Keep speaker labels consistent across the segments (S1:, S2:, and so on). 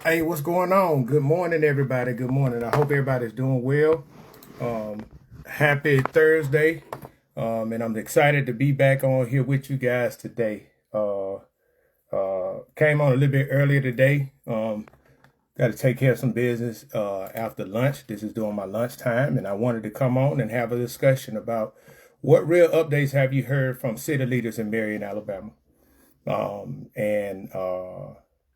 S1: Hey, what's going on? Good morning, everybody. Good morning. I hope everybody's doing well. Happy Thursday. And I'm excited to be back on here with you guys today. Came on a little bit earlier today. Got to take care of some business after lunch. This is during my lunchtime, and I wanted to come on and have a discussion about what real updates have you heard from city leaders in Marion, Alabama. And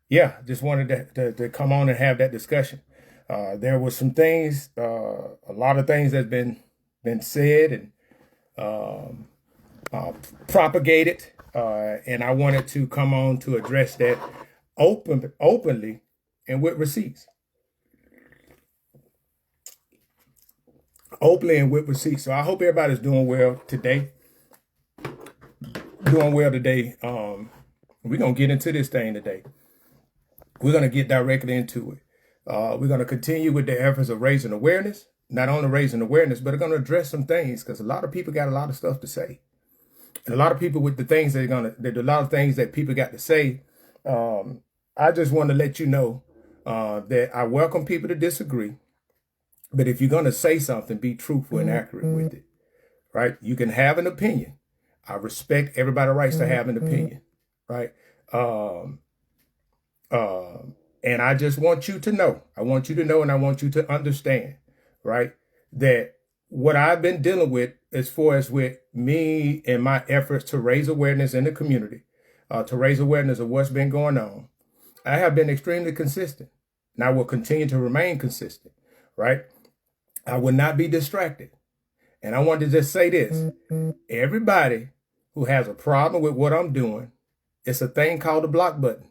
S1: yeah, just wanted to come on and have that discussion. There were some things, a lot of things that's been said and propagated, and I wanted to come on to address that openly and with receipts. Openly and with receipts. So I hope everybody's doing well today. We're gonna get into this thing today. We're gonna get directly into it. We're gonna continue with the efforts of raising awareness. Not only raising awareness, but we're gonna address some things because a lot of people got a lot of stuff to say, and a lot of people with the things there's a lot of things that people got to say. I just want to let you know that I welcome people to disagree, but if you're gonna say something, be truthful and accurate with it. Right? You can have an opinion. I respect everybody's rights to have an opinion. Right? And I just want you to know, and I want you to understand, right, that what I've been dealing with as far as with me and my efforts to raise awareness in the community, to raise awareness of what's been going on, I have been extremely consistent, and I will continue to remain consistent, right? I will not be distracted. And I want to just say this, everybody who has a problem with what I'm doing, it's a thing called the block button.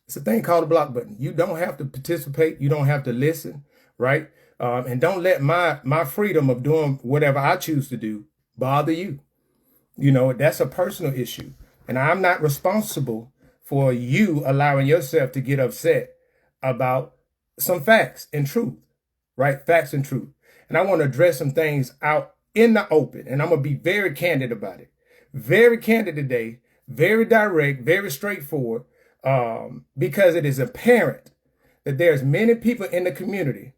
S1: It's a thing called a block button. You don't have to participate. You don't have to listen, right? And don't let my freedom of doing whatever I choose to do bother you. You know, that's a personal issue. And I'm not responsible for you allowing yourself to get upset about some facts and truth, right? Facts and truth. And I want to address some things out in the open. And I'm going to be very candid about it. Very candid today. Very direct, very straightforward. Because it is apparent that there's many people in the community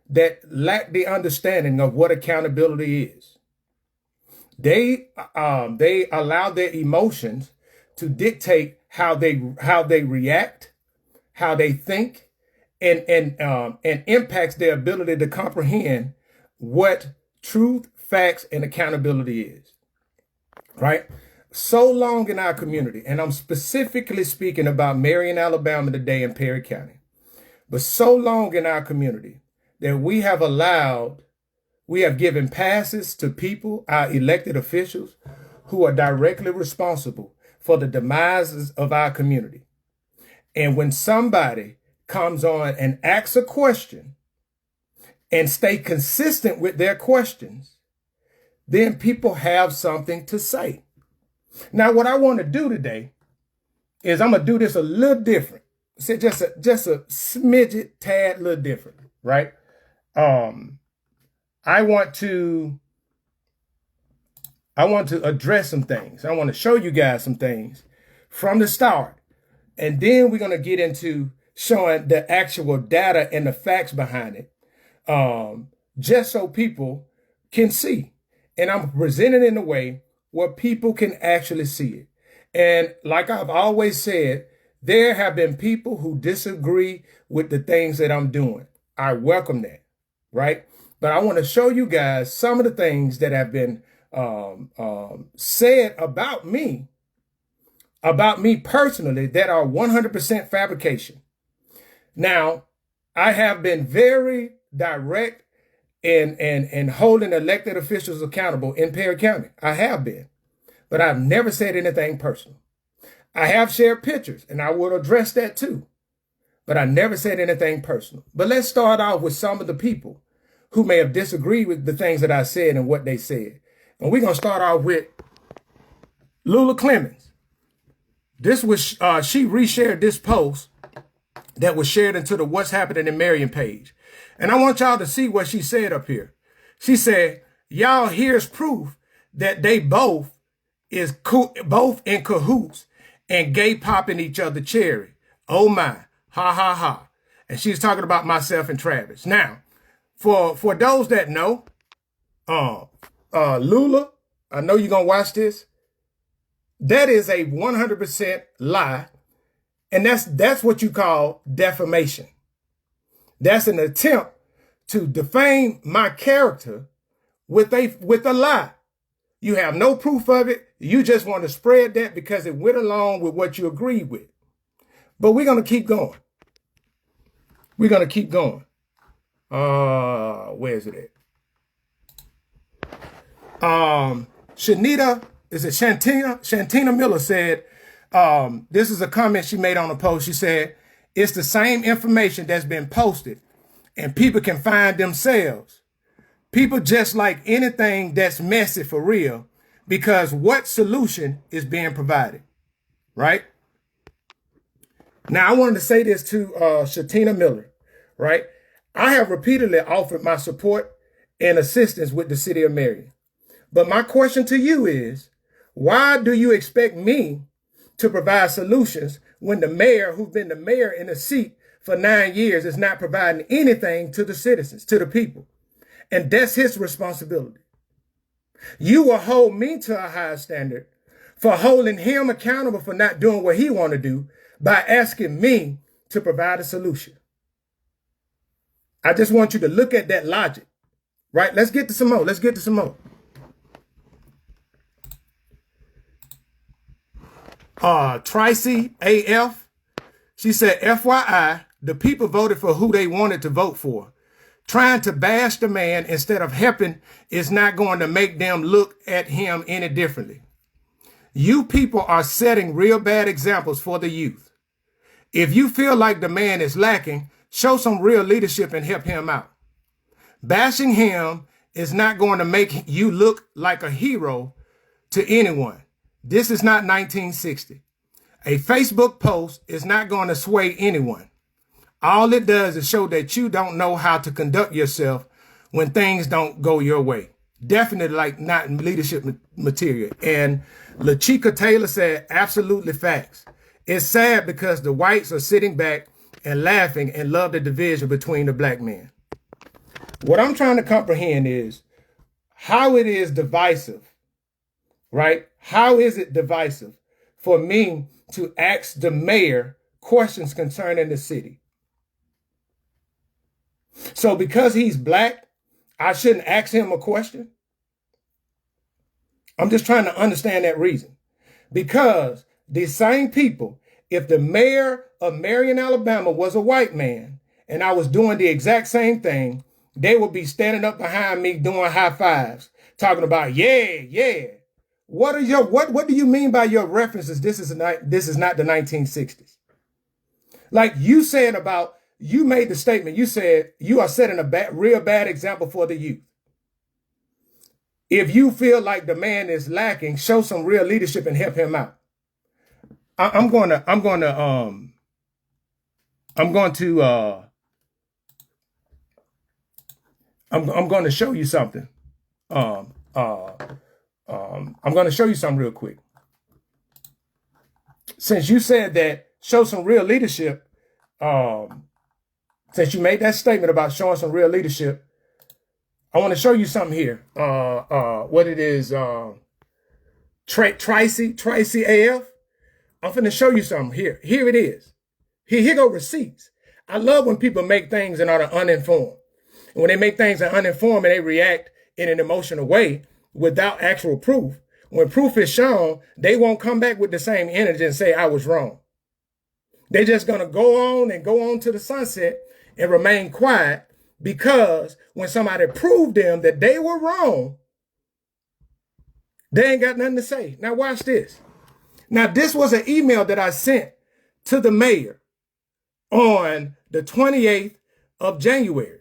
S1: that lack the understanding of what accountability is. They allow their emotions to dictate how they react, how they think, and impacts their ability to comprehend what truth, facts, and accountability is. Right? So long in our community, and I'm specifically speaking about Marion, Alabama today in Perry County, but so long in our community that we have given passes to people, our elected officials, who are directly responsible for the demises of our community. And when somebody comes on and asks a question and stay consistent with their questions, then people have something to say. Now, what I want to do today is I'm going to do this a little different. So just a smidget, tad, little different, right? I want to address some things. I want to show you guys some things from the start. And then we're going to get into showing the actual data and the facts behind it, just so people can see. And I'm presenting in a way where people can actually see it. And like I've always said, there have been people who disagree with the things that I'm doing. I welcome that, right? But I want to show you guys some of the things that have been said about me personally, that are 100% fabrication. Now, I have been very direct and holding elected officials accountable in Perry County. I have been, but I've never said anything personal. I have shared pictures, and I will address that too, but I never said anything personal. But let's start off with some of the people who may have disagreed with the things that I said and what they said. And we're going to start off with Lula Clemens. This was, she reshared this post that was shared into the What's Happening in Marion page. And I want y'all to see what she said up here. She said, y'all, here's proof that they both in cahoots and gay popping each other cherry. Oh my, ha ha ha. And she's talking about myself and Travis. Now, for those that know, Lula, I know you're going to watch this. That is a 100% lie. And that's what you call defamation. That's an attempt to defame my character with a lie. You have no proof of it. You just want to spread that because it went along with what you agreed with. But we're going to keep going. We're going to keep going. Where is it at? Shantina Miller said, this is a comment she made on a post. She said, it's the same information that's been posted and people can find themselves. People just like anything that's messy for real, because what solution is being provided, right? Now, I wanted to say this to Shatina Miller, right? I have repeatedly offered my support and assistance with the city of Marion. But my question to you is, why do you expect me to provide solutions when the mayor, who's been the mayor in the seat for 9 years, is not providing anything to the citizens, to the people? And that's his responsibility. You will hold me to a higher standard for holding him accountable for not doing what he want to do by asking me to provide a solution. I just want you to look at that logic, right? Let's get to some more. Let's get to some more. Tracy AF, she said, FYI, the people voted for who they wanted to vote for. Trying to bash the man instead of helping is not going to make them look at him any differently. You people are setting real bad examples for the youth. If you feel like the man is lacking, show some real leadership and help him out. Bashing him is not going to make you look like a hero to anyone. This is not 1960. A Facebook post is not going to sway anyone. All it does is show that you don't know how to conduct yourself when things don't go your way. Definitely like not leadership material. And LaChica Taylor said, absolutely facts. It's sad because the whites are sitting back and laughing and love the division between the black men. What I'm trying to comprehend is how it is divisive, right? How is it divisive for me to ask the mayor questions concerning the city? So because he's black, I shouldn't ask him a question? I'm just trying to understand that reason. Because these same people, if the mayor of Marion, Alabama was a white man and I was doing the exact same thing, they would be standing up behind me doing high fives, talking about, yeah. What do you mean by your references? This is not the 1960s. Like you said about, you made the statement, you said you are setting a real bad example for the youth. If you feel like the man is lacking, show some real leadership and help him out. I'm going to show you something. I'm going to show you something real quick. Since you said that, show some real leadership, since you made that statement about showing some real leadership, I want to show you something here. What it is, Tracy AF. I'm finna show you something here. Here it is. Here go receipts. I love when people make things and are uninformed. And when they make things and uninformed and they react in an emotional way without actual proof, when proof is shown, they won't come back with the same energy and say, I was wrong. They're just going to go on to the sunset and remain quiet, because when somebody proved them that they were wrong, they ain't got nothing to say. Now watch this. Now this was an email that I sent to the mayor on the 28th of January.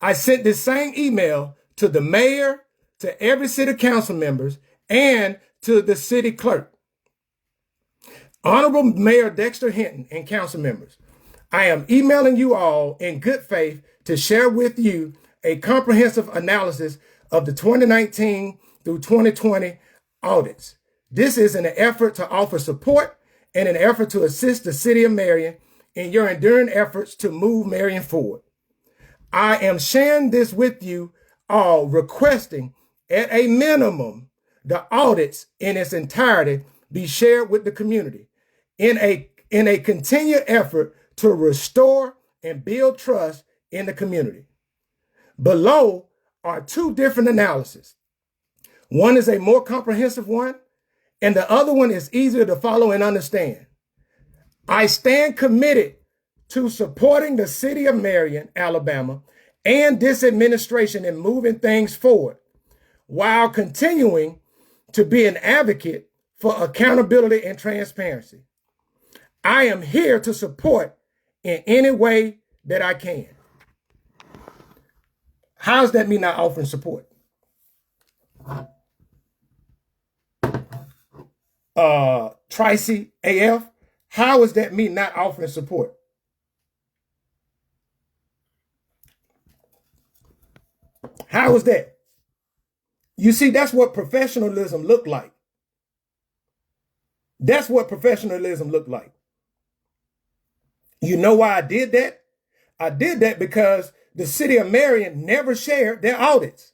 S1: I sent this same email to the mayor, to every city council members, and to the city clerk. Honorable Mayor Dexter Hinton and council members, I am emailing you all in good faith to share with you a comprehensive analysis of the 2019 through 2020 audits. This is an effort to offer support and an effort to assist the city of Marion in your enduring efforts to move Marion forward. I am sharing this with you all, requesting at a minimum the audits in its entirety be shared with the community in a continued effort to restore and build trust in the community. Below are two different analyses. One is a more comprehensive one, and the other one is easier to follow and understand. I stand committed to supporting the city of Marion, Alabama, and this administration in moving things forward, while continuing to be an advocate for accountability and transparency. I am here to support in any way that I can. How's that me not offering support? Tracy AF, how is that me not offering support? How is that? You see, that's what professionalism looked like. That's what professionalism looked like. You know why I did that? I did that because the city of Marion never shared their audits.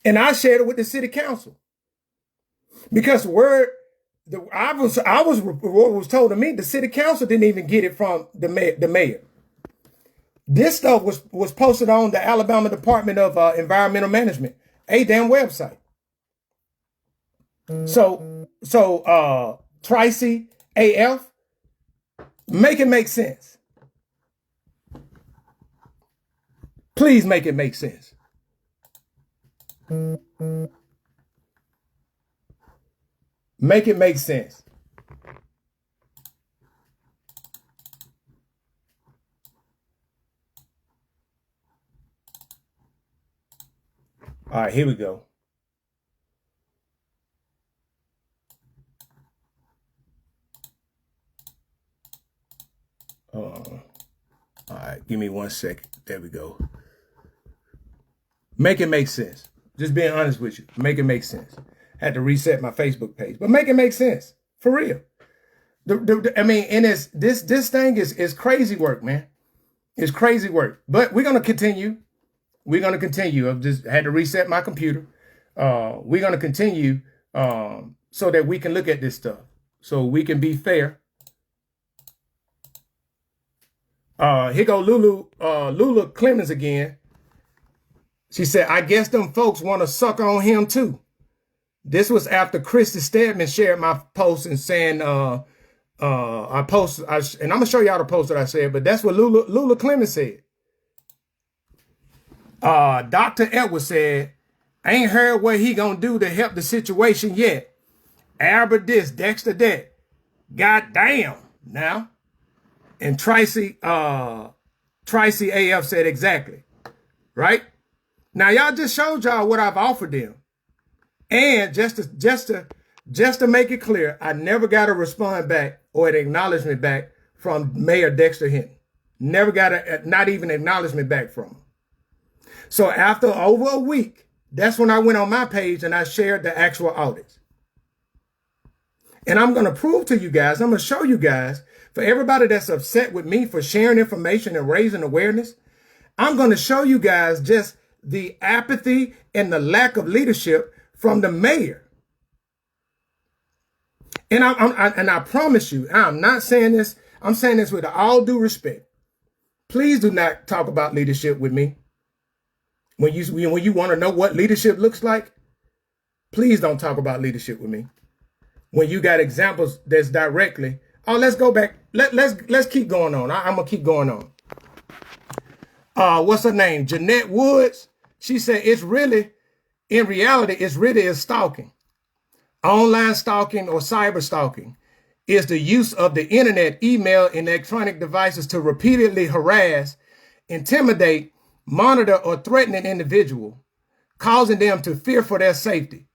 S1: And I shared it with the city council. Because what was told to me, the city council didn't even get it from the mayor. This stuff was posted on the Alabama Department of Environmental Management, a damn website. So Tracy AF, make it make sense. Please make it make sense. Make it make sense. All right, here we go. All right, give me 1 second. There we go. Make it make sense. Just being honest with you. Make it make sense. Had to reset my Facebook page, but make it make sense for real. And this thing is crazy work, man. It's crazy work. But we're gonna continue. I've just had to reset my computer. We're gonna continue so that we can look at this stuff, so we can be fair. Here go Lulu Clemens again. She said, I guess them folks want to suck on him too. This was after Christy Stedman shared my post and saying, and I'm going to show y'all the post that I said, but that's what Lulu Clemens said. Dr. Edwards said, I ain't heard what he gonna do to help the situation yet. Albert this, Dexter that. God damn. Now. And Tracy AF said exactly. Right? Now y'all just showed y'all what I've offered them. And just to make it clear, I never got a response back or an acknowledgement back from Mayor Dexter Hinton. Never got not even acknowledgement back from him. So after over a week, that's when I went on my page and I shared the actual audits. And I'm going to prove to you guys, I'm going to show you guys, for everybody that's upset with me for sharing information and raising awareness, I'm going to show you guys just the apathy and the lack of leadership from the mayor. And I promise you, I'm not saying this, I'm saying this with all due respect. Please do not talk about leadership with me. When you want to know what leadership looks like, please don't talk about leadership with me. When you got examples that's directly, let's go back. Let's keep going on. I'm gonna keep going on. What's her name? Jeanette Woods. She said in reality, it's really stalking. Online stalking or cyber stalking is the use of the internet, email, and electronic devices to repeatedly harass, intimidate, monitor, or threaten an individual, causing them to fear for their safety.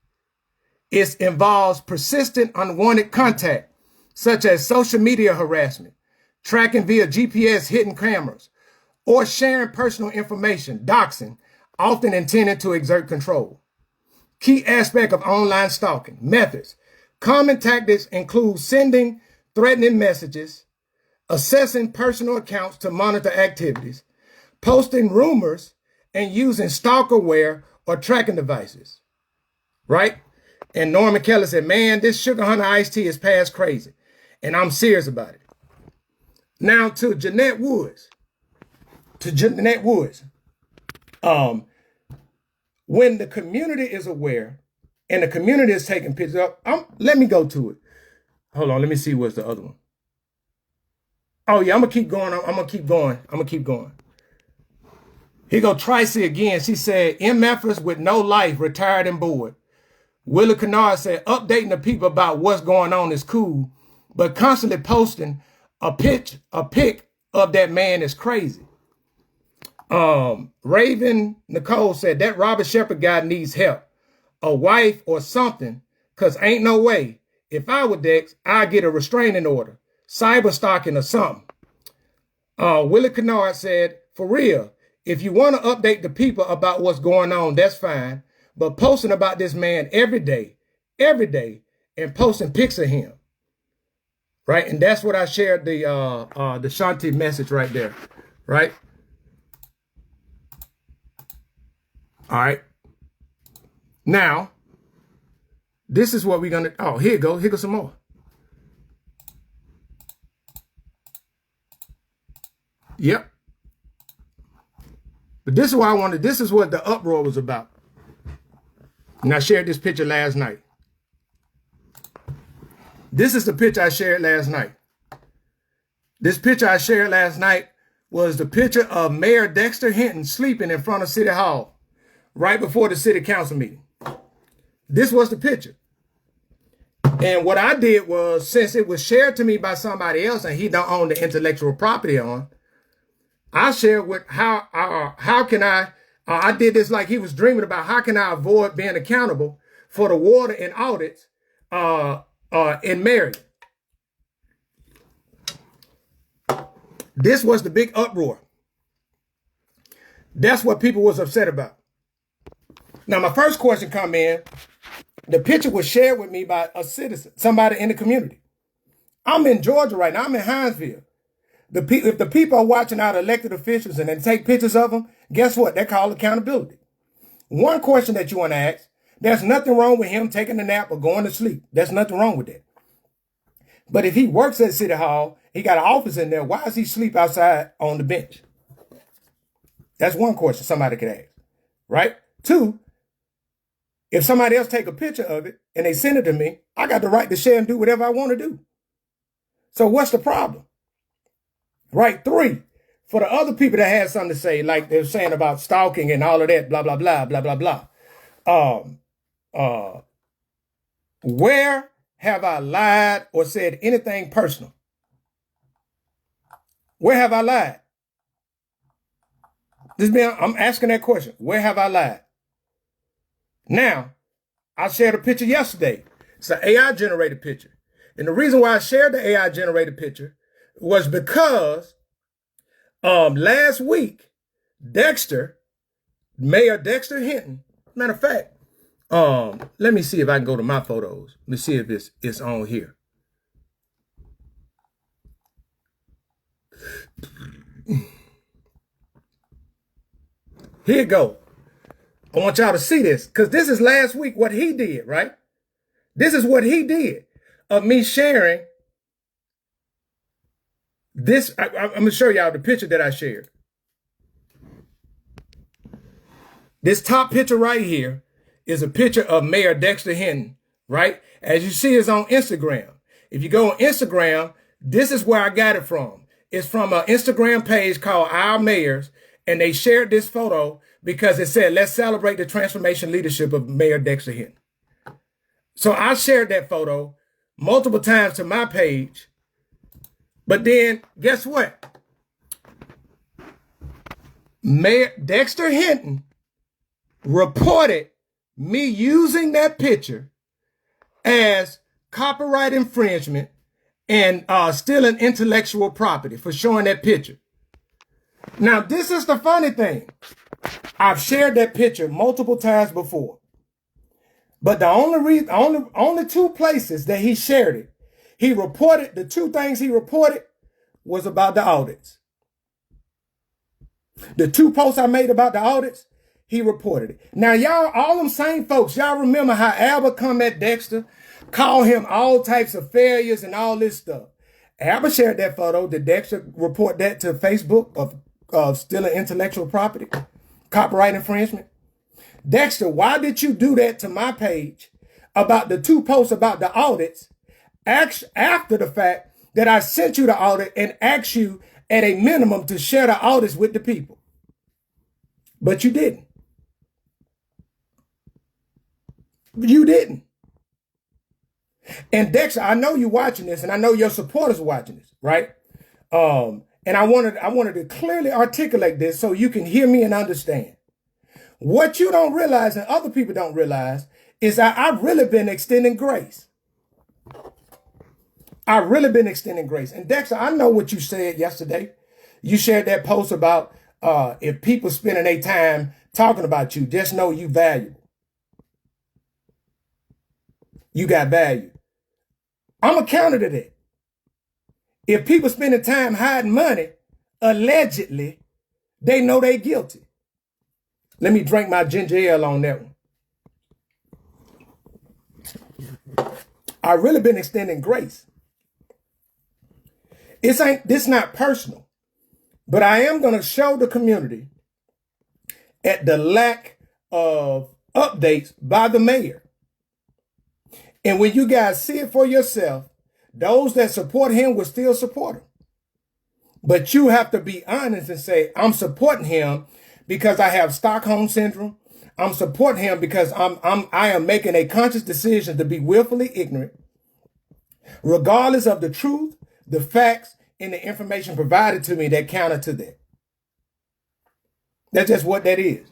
S1: It involves persistent unwanted contact, such as social media harassment, tracking via GPS hidden cameras, or sharing personal information, doxing, often intended to exert control. Key aspect of online stalking methods: Common tactics include sending threatening messages, assessing personal accounts to monitor activities, posting rumors, and using stalkerware or tracking devices, right? And Norman Keller said, man, this Sugar Hunter iced tea is past crazy, and I'm serious about it. Now to Jeanette Woods. When the community is aware and the community is taking pictures up, let me go to it. Hold on, let me see what's the other one. Oh yeah, I'm gonna keep going. I'm gonna keep going. Here go Tracy again. She said, MFers with no life, retired and bored. Willie Kennard said, updating the people about what's going on is cool, but constantly posting a pic of that man is crazy. Raven Nicole said, that Robert Shepard guy needs help, a wife or something, because ain't no way. If I were Dex, I'd get a restraining order, cyber stalking or something. Willie Kennard said, for real, if you want to update the people about what's going on, that's fine. But posting about this man every day, and posting pics of him, right? And that's what I shared the Shanti message right there, right? All right. Now, this is what we're gonna. Oh, here goes some more. Yep. But this is what I wanted. This is what the uproar was about. And I shared this picture last night. This is the picture I shared last night. This picture I shared last night was the picture of Mayor Dexter Hinton sleeping in front of City Hall right before the city council meeting. This was the picture. And what I did was, since it was shared to me by somebody else and he don't own the intellectual property on, I shared with how can I did this like he was dreaming about how can I avoid being accountable for the water and audits in Marion. This was the big uproar. That's what people was upset about. Now, my first question come in. The picture was shared with me by a citizen, somebody in the community. I'm in Georgia right now. I'm in Hinesville. If the people are watching our elected officials and then take pictures of them, guess what? They're called accountability. One question that you want to ask, there's nothing wrong with him taking a nap or going to sleep. There's nothing wrong with that. But if he works at City Hall, he got an office in there, why does he sleep outside on the bench? That's one question somebody could ask, right? Two, if somebody else take a picture of it and they send it to me, I got the right to share and do whatever I want to do. So what's the problem? Right? Three, for the other people that had something to say, like they're saying about stalking and all of that, blah, blah, blah, blah, blah, blah. Where have I lied or said anything personal? Where have I lied? I'm asking that question. Where have I lied? Now, I shared a picture yesterday. It's an AI-generated picture. And the reason why I shared the AI-generated picture was because last week, Mayor Dexter Hinton, matter of fact, let me see if I can go to my photos. Let me see if it's on here. Here you go. I want y'all to see this because this is last week what he did, right? This is what he did of me sharing this. I'm going to show y'all the picture that I shared. This top picture right here is a picture of Mayor Dexter Hinton, right? As you see, it's on Instagram. If you go on Instagram, this is where I got it from. It's from an Instagram page called Our Mayors, and they shared this photo because it said, let's celebrate the transformation leadership of Mayor Dexter Hinton. So I shared that photo multiple times to my page. But then, guess what? Mayor Dexter Hinton reported me using that picture as copyright infringement and stealing intellectual property for showing that picture. Now, this is the funny thing. I've shared that picture multiple times before. But the only reason, only two places that he shared it, he reported, the two things he reported was about the audits. The two posts I made about the audits, he reported it. Now, y'all, all them same folks, y'all remember how Albert come at Dexter, call him all types of failures and all this stuff. Albert shared that photo. Did Dexter report that to Facebook of stealing intellectual property, copyright infringement? Dexter, why did you do that to my page about the two posts about the audits after the fact that I sent you the audit and asked you at a minimum to share the audits with the people? But you didn't. You didn't. And Dexter, I know you're watching this, and I know your supporters are watching this, right? And I wanted to clearly articulate this so you can hear me and understand. What you don't realize and other people don't realize is that I've really been extending grace. I've really been extending grace. And Dexter, I know what you said yesterday. You shared that post about if people spending their time talking about you, just know you valuable. You got value. I'm a counter to that. If people spending time hiding money, allegedly, they know they guilty. Let me drink my ginger ale on that one. I've really been extending grace. This not personal, but I am going to show the community at the lack of updates by the mayor. And when you guys see it for yourself, those that support him will still support him. But you have to be honest and say, I'm supporting him because I have Stockholm syndrome. I'm supporting him because I am making a conscious decision to be willfully ignorant, regardless of the truth, the facts, and the information provided to me that counter to that. That's just what that is.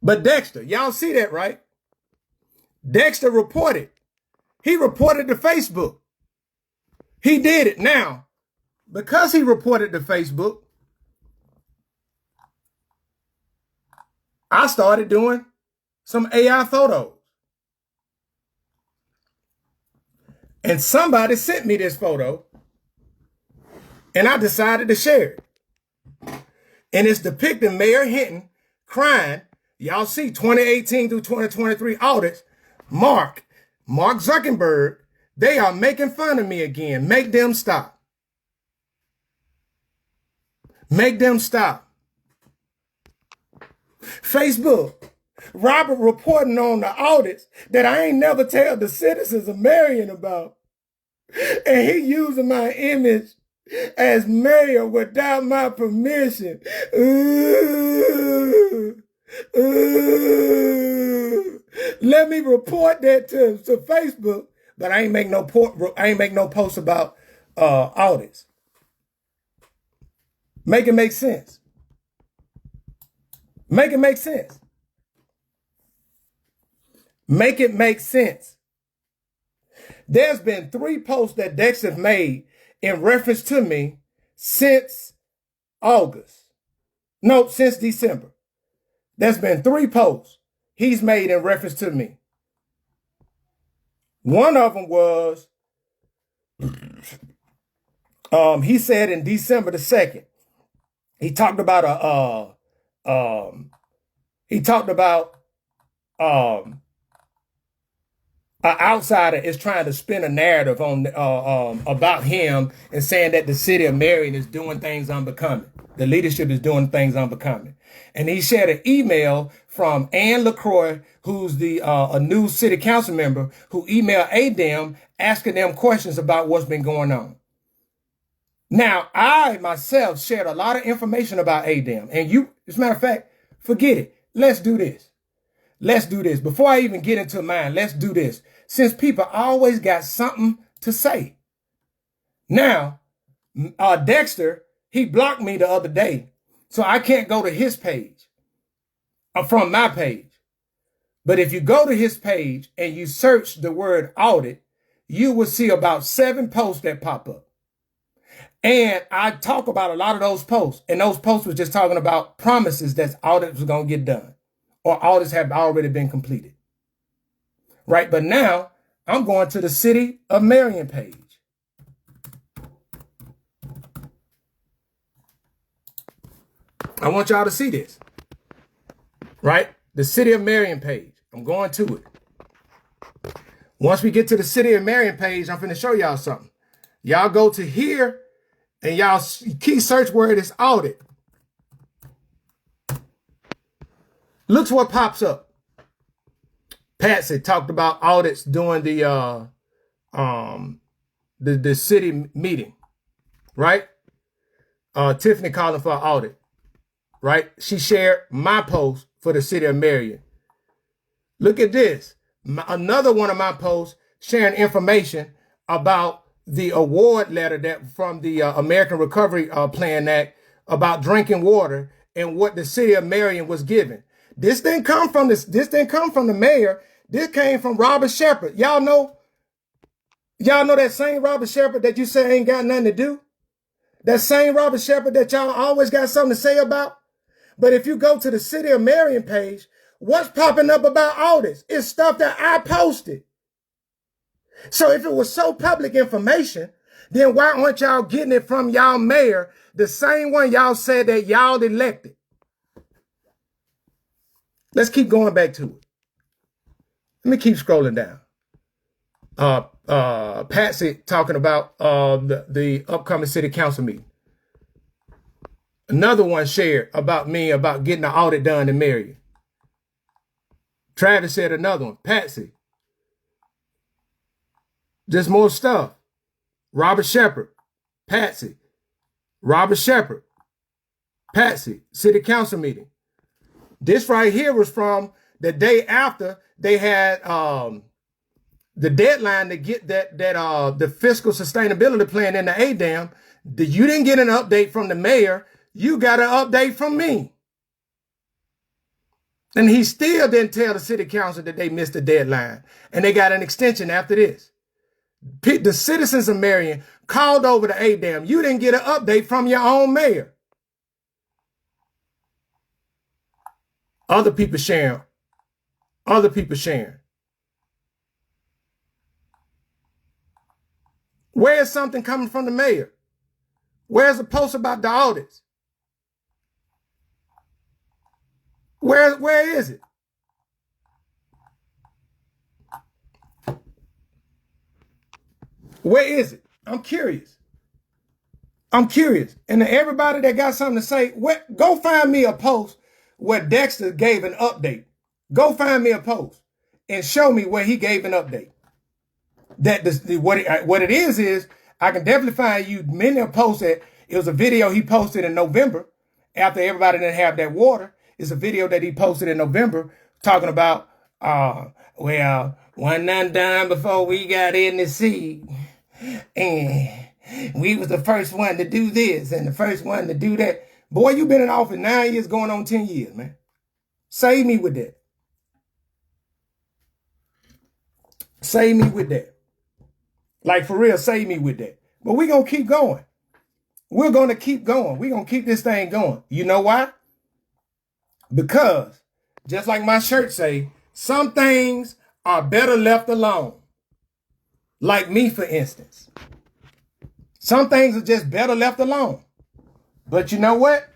S1: But Dexter, y'all see that, right? Dexter reported. He reported to Facebook. He did it. Now, because he reported to Facebook, I started doing some AI photos. And somebody sent me this photo, and I decided to share it. And it's depicting Mayor Hinton crying. Y'all see 2018 through 2023 audits. Mark Zuckerberg, they are making fun of me again. Make them stop. Make them stop. Facebook, Robert reporting on the audits that I ain't never tell the citizens of Marion about. And he using my image as mayor without my permission. Let me report that to Facebook, but I ain't make no post about audits. Make it make sense. Make it make sense. Make it make sense. There's been 3 posts that Dexter made in reference to me since August. No, since December. There's been 3 posts he's made in reference to me. One of them was, he said in December the 2nd, he talked about an outsider is trying to spin a narrative on about him and saying that the city of Marion is doing things unbecoming. The leadership is doing things unbecoming. And he shared an email from Ann LaCroix, who's a new city council member, who emailed ADEM asking them questions about what's been going on. Now, I myself shared a lot of information about ADEM. And you, as a matter of fact, forget it. Let's do this. Let's do this. Before I even get into mine, let's do this. Since people always got something to say. Now, Dexter, he blocked me the other day, so I can't go to his page from my page. But if you go to his page and you search the word audit, you will see about 7 posts that pop up. And I talk about a lot of those posts, and those posts were just talking about promises that audit was going to get done, or audits have already been completed. right? But now I'm going to the City of Marion page. I want y'all to see this, right? The City of Marion page. I'm going to it. Once we get to the City of Marion page, I'm finna show y'all something. Y'all go to here and y'all key search word is audit. Looks what pops up. Patsy talked about audits during the city meeting, right? Tiffany calling for an audit, right? She shared my post for the City of Marion. Look at this. Another one of my posts sharing information about the award letter that from the American Recovery Plan Act about drinking water and what the City of Marion was given. This didn't come from the mayor. This came from Robert Shepard. Y'all know that same Robert Shepard that you say ain't got nothing to do? That same Robert Shepard that y'all always got something to say about? But if you go to the City of Marion page, what's popping up about audits? It's stuff that I posted. So if it was so public information, then why aren't y'all getting it from y'all mayor, the same one y'all said that y'all elected? Let's keep going back to it. Let me keep scrolling down. Patsy talking about the upcoming city council meeting. Another one shared about me about getting the audit done in Marion. Travis said another one. Patsy. Just more stuff. Robert Shepard. Patsy. Robert Shepard. Patsy. City council meeting. This right here was from the day after they had the deadline to get the fiscal sustainability plan in the ADAM. You didn't get an update from the mayor. You got an update from me. And he still didn't tell the city council that they missed the deadline. And they got an extension after this. The citizens of Marion called over to ADAM. You didn't get an update from your own mayor. Other people sharing. Where's something coming from the mayor? Where's the post about the audits? Where is it? Where is it? I'm curious. And everybody that got something to say, go find me a post where Dexter gave an update. Go find me a post and show me where he gave an update. What it is I can definitely find you many a post that it was a video he posted in November after everybody didn't have that water. It's a video that he posted in November talking about, one none done before we got in the sea. And we was the first one to do this and the first one to do that. Boy, you been in office 9 years, going on 10 years, man. Save me with that. Save me with that. Like, for real, save me with that. But we're going to keep going. We're going to keep going. We're going to keep this thing going. You know why? Because, just like my shirt say, some things are better left alone. Like me, for instance. Some things are just better left alone. But you know what?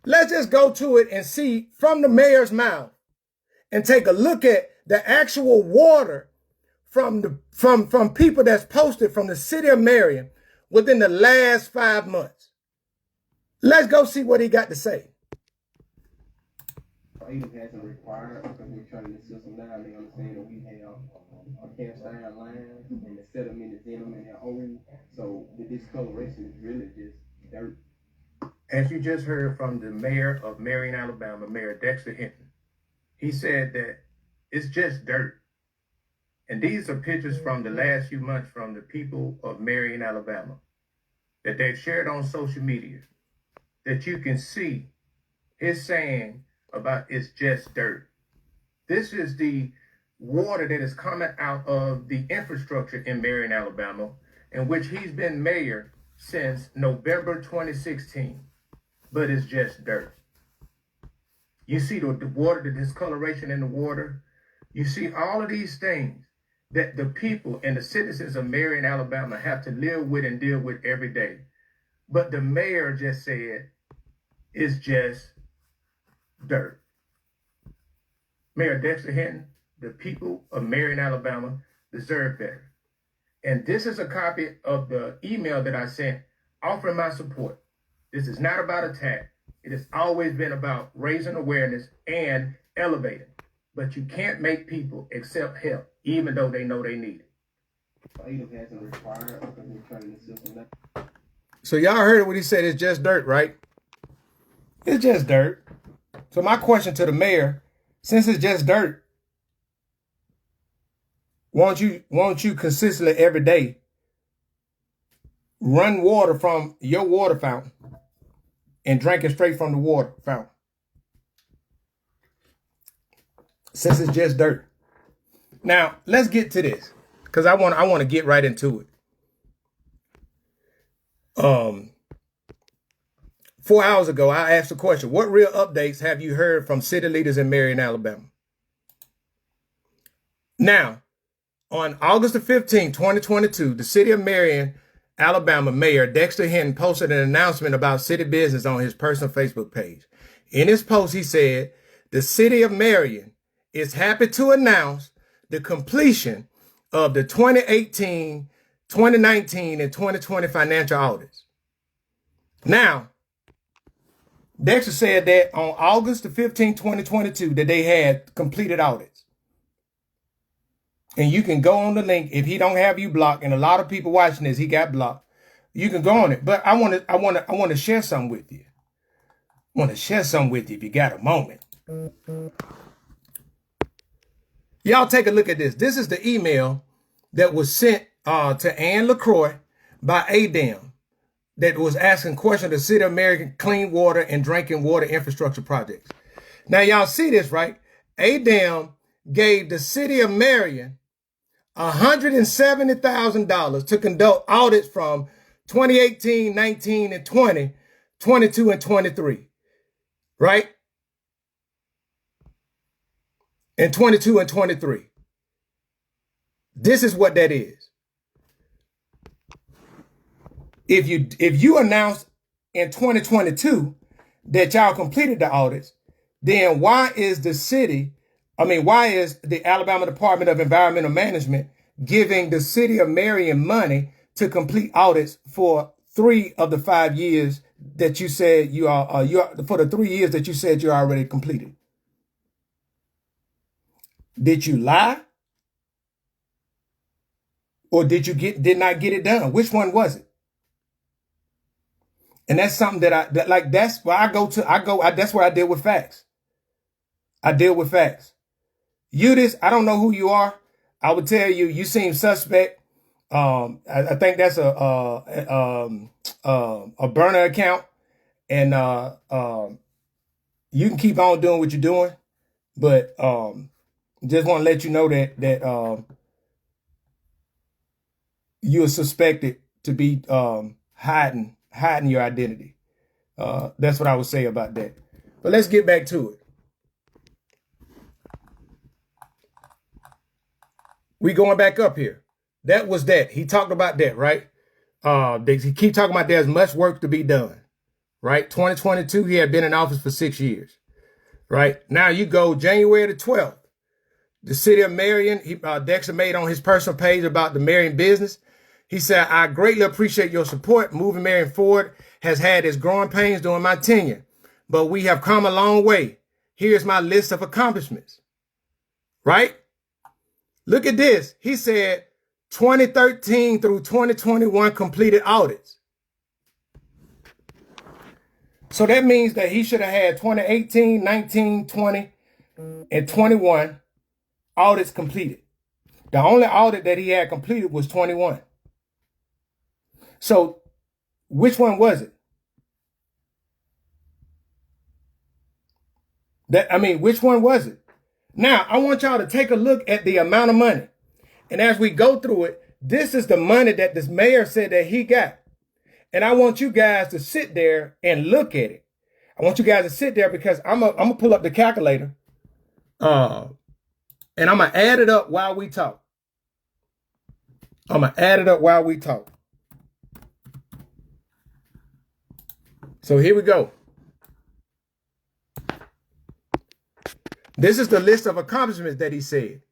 S1: Let's just go to it and see from the mayor's mouth and take a look at the actual water from people that's posted from the City of Marion within the last 5 months. Let's go see what he got to say.
S2: Even hasn't required because we're turning the system down. They understand that we have a cast iron line and the sediment is in them and they're old. So the discoloration is really just dirt.
S1: As you just heard from the mayor of Marion, Alabama, Mayor Dexter Hinton, he said that it's just dirt. And these are pictures from the last few months from the people of Marion, Alabama, that they've shared on social media, that you can see his saying about it's just dirt. This is the water that is coming out of the infrastructure in Marion, Alabama, in which he's been mayor since November 2016. But it's just dirt. You see the water, the discoloration in the water. You see all of these things that the people and the citizens of Marion, Alabama have to live with and deal with every day. But the mayor just said it's just dirt. Mayor Dexter Hinton, the people of Marion, Alabama deserve better. And this is a copy of the email that I sent offering my support. This is not about attack. It has always been about raising awareness and elevating. But you can't make people accept help, even though they know they need it. So y'all heard what he said, it's just dirt, right? It's just dirt. So my question to the mayor, since it's just dirt, won't you consistently every day run water from your water fountain and drink it straight from the water fountain? Since it's just dirt. Now, let's get to this, because I want to get right into it. 4 hours ago, I asked the question, what real updates have you heard from city leaders in Marion, Alabama? Now, on August the 15th, 2022, the city of Marion, Alabama Mayor Dexter Hinton posted an announcement about city business on his personal Facebook page. In his post, he said, the city of Marion is happy to announce the completion of the 2018, 2019, and 2020 financial audits. Now, Dexter said that on August the 15th, 2022, that they had completed audits. And you can go on the link if he don't have you blocked, and a lot of people watching this, he got blocked. You can go on it. But I want to share something with you. I want to share something with you if you got a moment. Y'all take a look at this. This is the email that was sent to Ann LaCroix by ADAM that was asking questions of the City of Marion clean water and drinking water infrastructure projects. Now, y'all see this, right? ADAM gave the City of Marion $170,000 to conduct audits from 2018, 19, and 20, 22, and 23, right? And 22 and 23. This is what that is. If you announce in 2022 that y'all completed the audits, then why is the Alabama Department of Environmental Management giving the City of Marion money to complete audits for 3 of the 5 years that you said for the 3 years that you said you already completed? Did you lie? Or did not get it done? Which one was it? And that's something that's where that's where I deal with facts. I deal with facts. I don't know who you are. I would tell you, you seem suspect. I think that's a burner account, and you can keep on doing what you're doing, but just want to let you know that you are suspected to be hiding your identity. That's what I would say about that. But let's get back to it. We going back up here. That was that. He talked about that, right? He keep talking about there's much work to be done, right? 2022, he had been in office for 6 years, right? Now you go January the 12th. The City of Marion, Dexter made on his personal page about the Marion business. He said, I greatly appreciate your support. Moving Marion forward has had its growing pains during my tenure, but we have come a long way. Here's my list of accomplishments, right? Look at this. He said 2013 through 2021 completed audits. So that means that he should have had 2018, 19, 20, and 21 audits completed. The only audit that he had completed was 21. So which one was it? Which one was it? Now, I want y'all to take a look at the amount of money. And as we go through it, this is the money that this mayor said that he got. And I want you guys to sit there and look at it. I want you guys to sit there because I'm gonna pull up the calculator. And And I'm going to add it up while we talk. So here we go. This is the list of accomplishments that he said.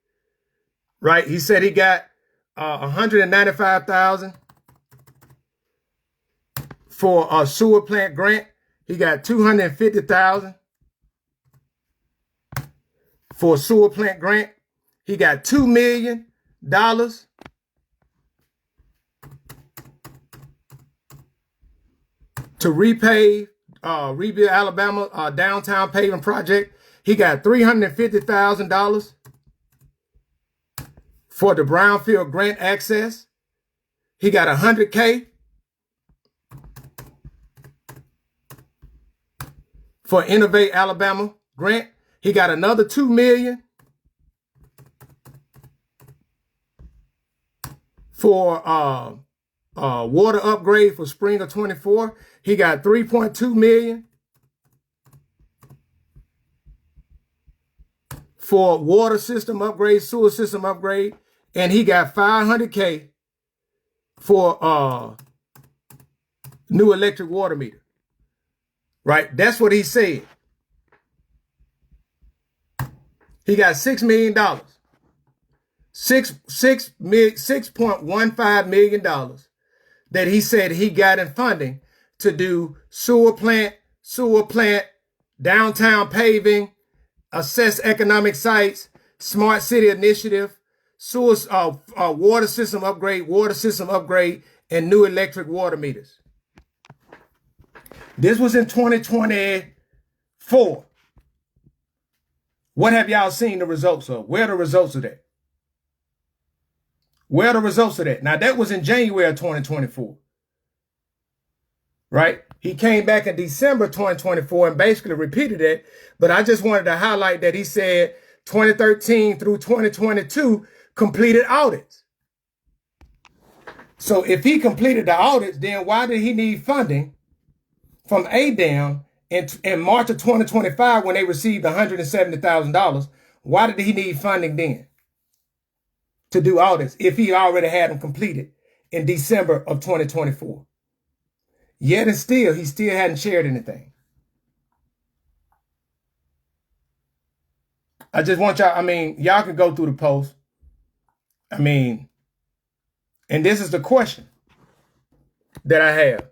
S1: Right? He said he got 195,000 for a sewer plant grant. He got 250,000 for a sewer plant grant. He got $2 million to rebuild Alabama downtown paving project. He got $350,000 for the brownfield grant access. He got $100K for Innovate Alabama grant. He got another $2 million for water upgrade for spring of 24. He got $3.2 million for water system upgrade, sewer system upgrade, and he got $500K for new electric water meter. Right? That's what he said. He got $6 million. $6.15 million that he said he got in funding to do sewer plant, downtown paving, assess economic sites, smart city initiative, sewer, water system upgrade, and new electric water meters. This was in 2024. What have y'all seen the results of? Where are the results of that? Where are the results of that? Now, that was in January of 2024. Right? He came back in December 2024 and basically repeated it. But I just wanted to highlight that he said 2013 through 2022 completed audits. So if he completed the audits, then why did he need funding from ADAM in March of 2025 when they received $170,000? Why did he need funding then to do audits if he already had them completed in December of 2024? Yet and still, he still hadn't shared anything. I just want y'all, y'all can go through the post. And this is the question that I have.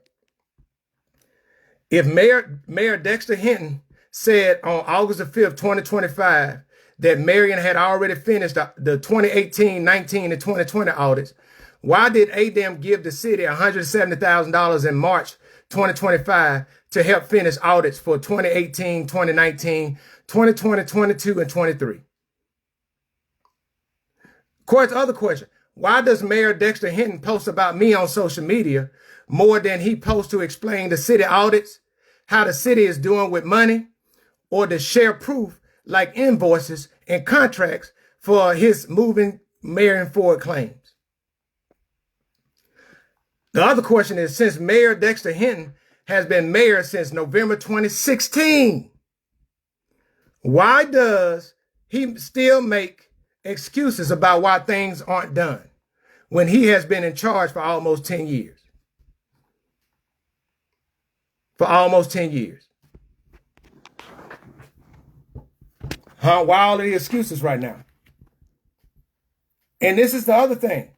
S1: If Mayor Dexter Hinton said on August the 5th, 2025, that Marion had already finished the 2018, 19, and 2020 audits, why did ADAM give the city $170,000 in March 2025 to help finish audits for 2018, 2019, 2020, 22, and 23? Other question, why does Mayor Dexter Hinton post about me on social media more than he posts to explain the city audits, how the city is doing with money, or to share proof like invoices and contracts for his moving Marion forward claims? The other question is, since Mayor Dexter Hinton has been mayor since November 2016, why does he still make excuses about why things aren't done when he has been in charge for almost 10 years? For almost 10 years. Why all of the excuses right now? And this is the other thing,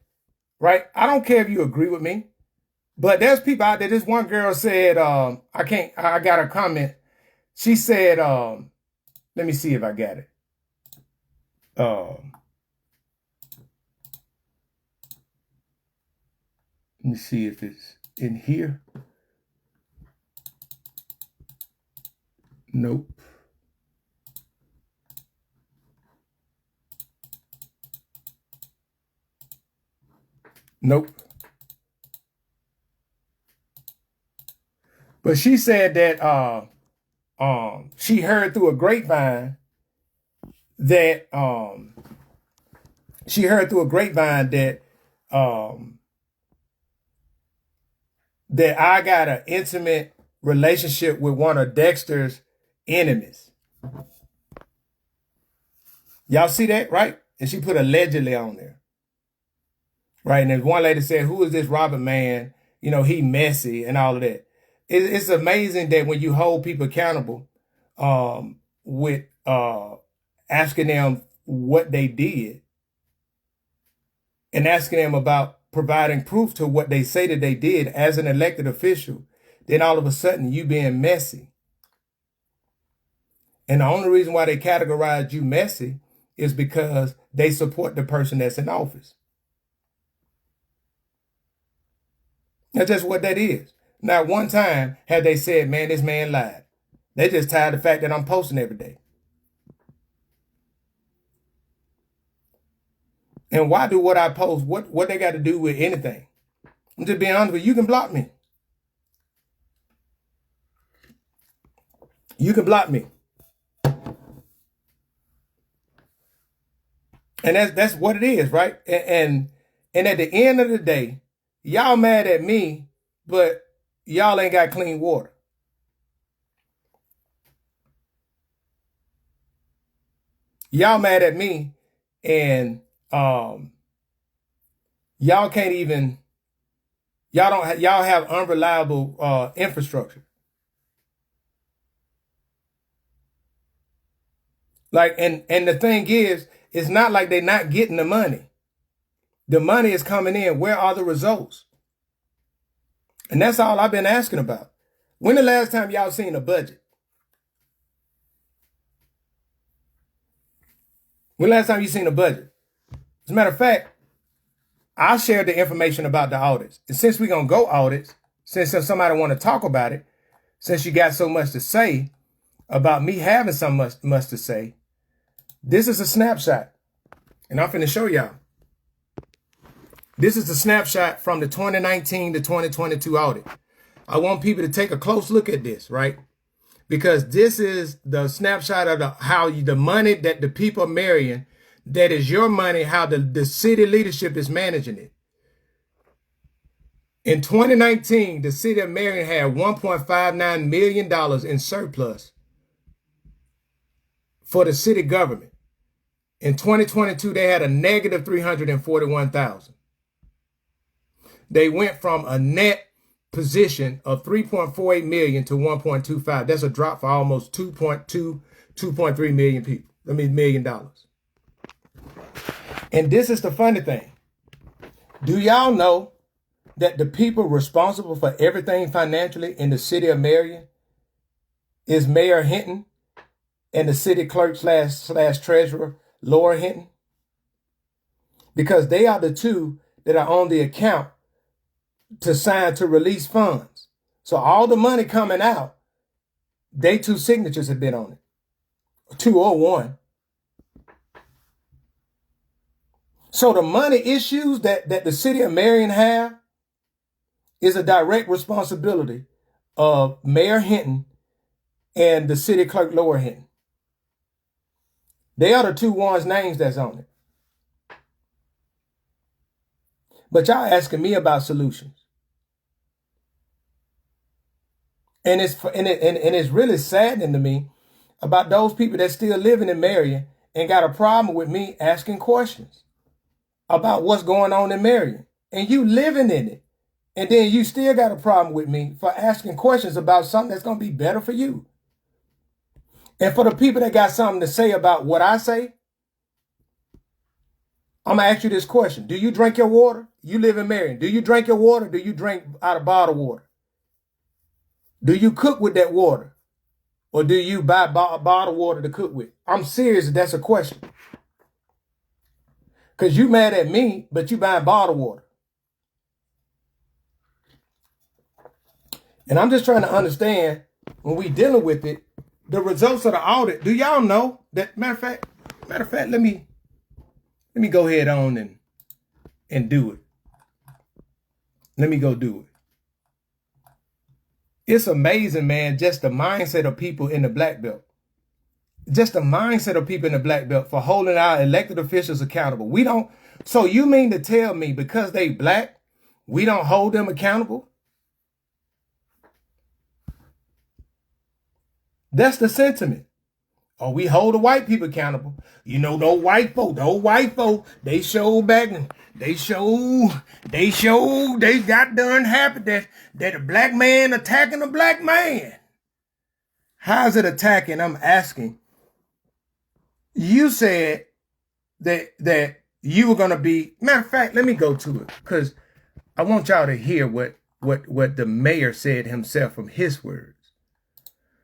S1: right? I don't care if you agree with me, but there's people out there. This one girl said, I got a comment. She said, let me see if I got it. Let me see if it's in here. Nope. Nope. But she said that she heard through a grapevine that that I got an intimate relationship with one of Dexter's enemies. Y'all see that, right? And she put allegedly on there. Right. And there's one lady said, who is this Robert man? You know, he messy and all of that. It's amazing that when you hold people accountable with asking them what they did and asking them about providing proof to what they say that they did as an elected official, then all of a sudden you being messy. And the only reason why they categorize you messy is because they support the person that's in office. That's just what that is. Not one time have they said, man, this man lied. They just tired of the fact that I'm posting every day. And why do what I post, what they got to do with anything? I'm just being honest with you. You can block me. You can block me. And that's what it is, right? And at the end of the day, y'all mad at me, but y'all ain't got clean water. Y'all mad at me, and y'all can't even, y'all have unreliable infrastructure. Like, and the thing is, it's not like they're not getting the money. The money is coming in. Where are the results? And that's all I've been asking about. When the last time y'all seen a budget? When the last time you seen a budget? As a matter of fact, I'll share the information about the audits. And since we're going to go audits, since somebody want to talk about it, since you got so much to say about me having so much to say, this is a snapshot. And I'm finna show y'all. This is a snapshot from the 2019 to 2022 audit. I want people to take a close look at this, right? Because this is the snapshot of how the money that the people of Marion, that is your money, how the city leadership is managing it. In 2019, the city of Marion had $1.59 million in surplus for the city government. In 2022, they had a negative $341,000. They went from a net position of $3.48 million to $1.25. That's a drop for almost 2.3 million people. I mean, $1 million. And this is the funny thing. Do y'all know that the people responsible for everything financially in the city of Marion is Mayor Hinton and the city clerk slash treasurer, Laura Hinton? Because they are the two that are on the account to sign to release funds. So all the money coming out, they two signatures have been on it. 2 or 1. So the money issues that the city of Marion have is a direct responsibility of Mayor Hinton and the city clerk, Laura Hinton. They are the two ones' names that's on it. But y'all asking me about solutions. And it's really saddening to me about those people that still living in Marion and got a problem with me asking questions about what's going on in Marion. And you living in it. And then you still got a problem with me for asking questions about something that's going to be better for you. And for the people that got something to say about what I say, I'm going to ask you this question. Do you drink your water? You live in Marion. Do you drink your water? Do you drink out of bottled water? Do you cook with that water? Or do you buy bottled water to cook with? I'm serious if that's a question. Because you mad at me, but you buying bottled water. And I'm just trying to understand, when we dealing with it, the results of the audit. Do y'all know that, matter of fact, let me go ahead on and do it. Let me go do it. It's amazing, man, just the mindset of people in the black belt. Just the mindset of people in the black belt for holding our elected officials accountable. We don't. So you mean to tell me because they black, we don't hold them accountable? That's the sentiment. or we hold the white people accountable. You know, those white folk, they showed back and they got done happy that a black man attacking a black man. How's it attacking? I'm asking. You said that you were gonna be, matter of fact, let me go to it, because I want y'all to hear what the mayor said himself from his words.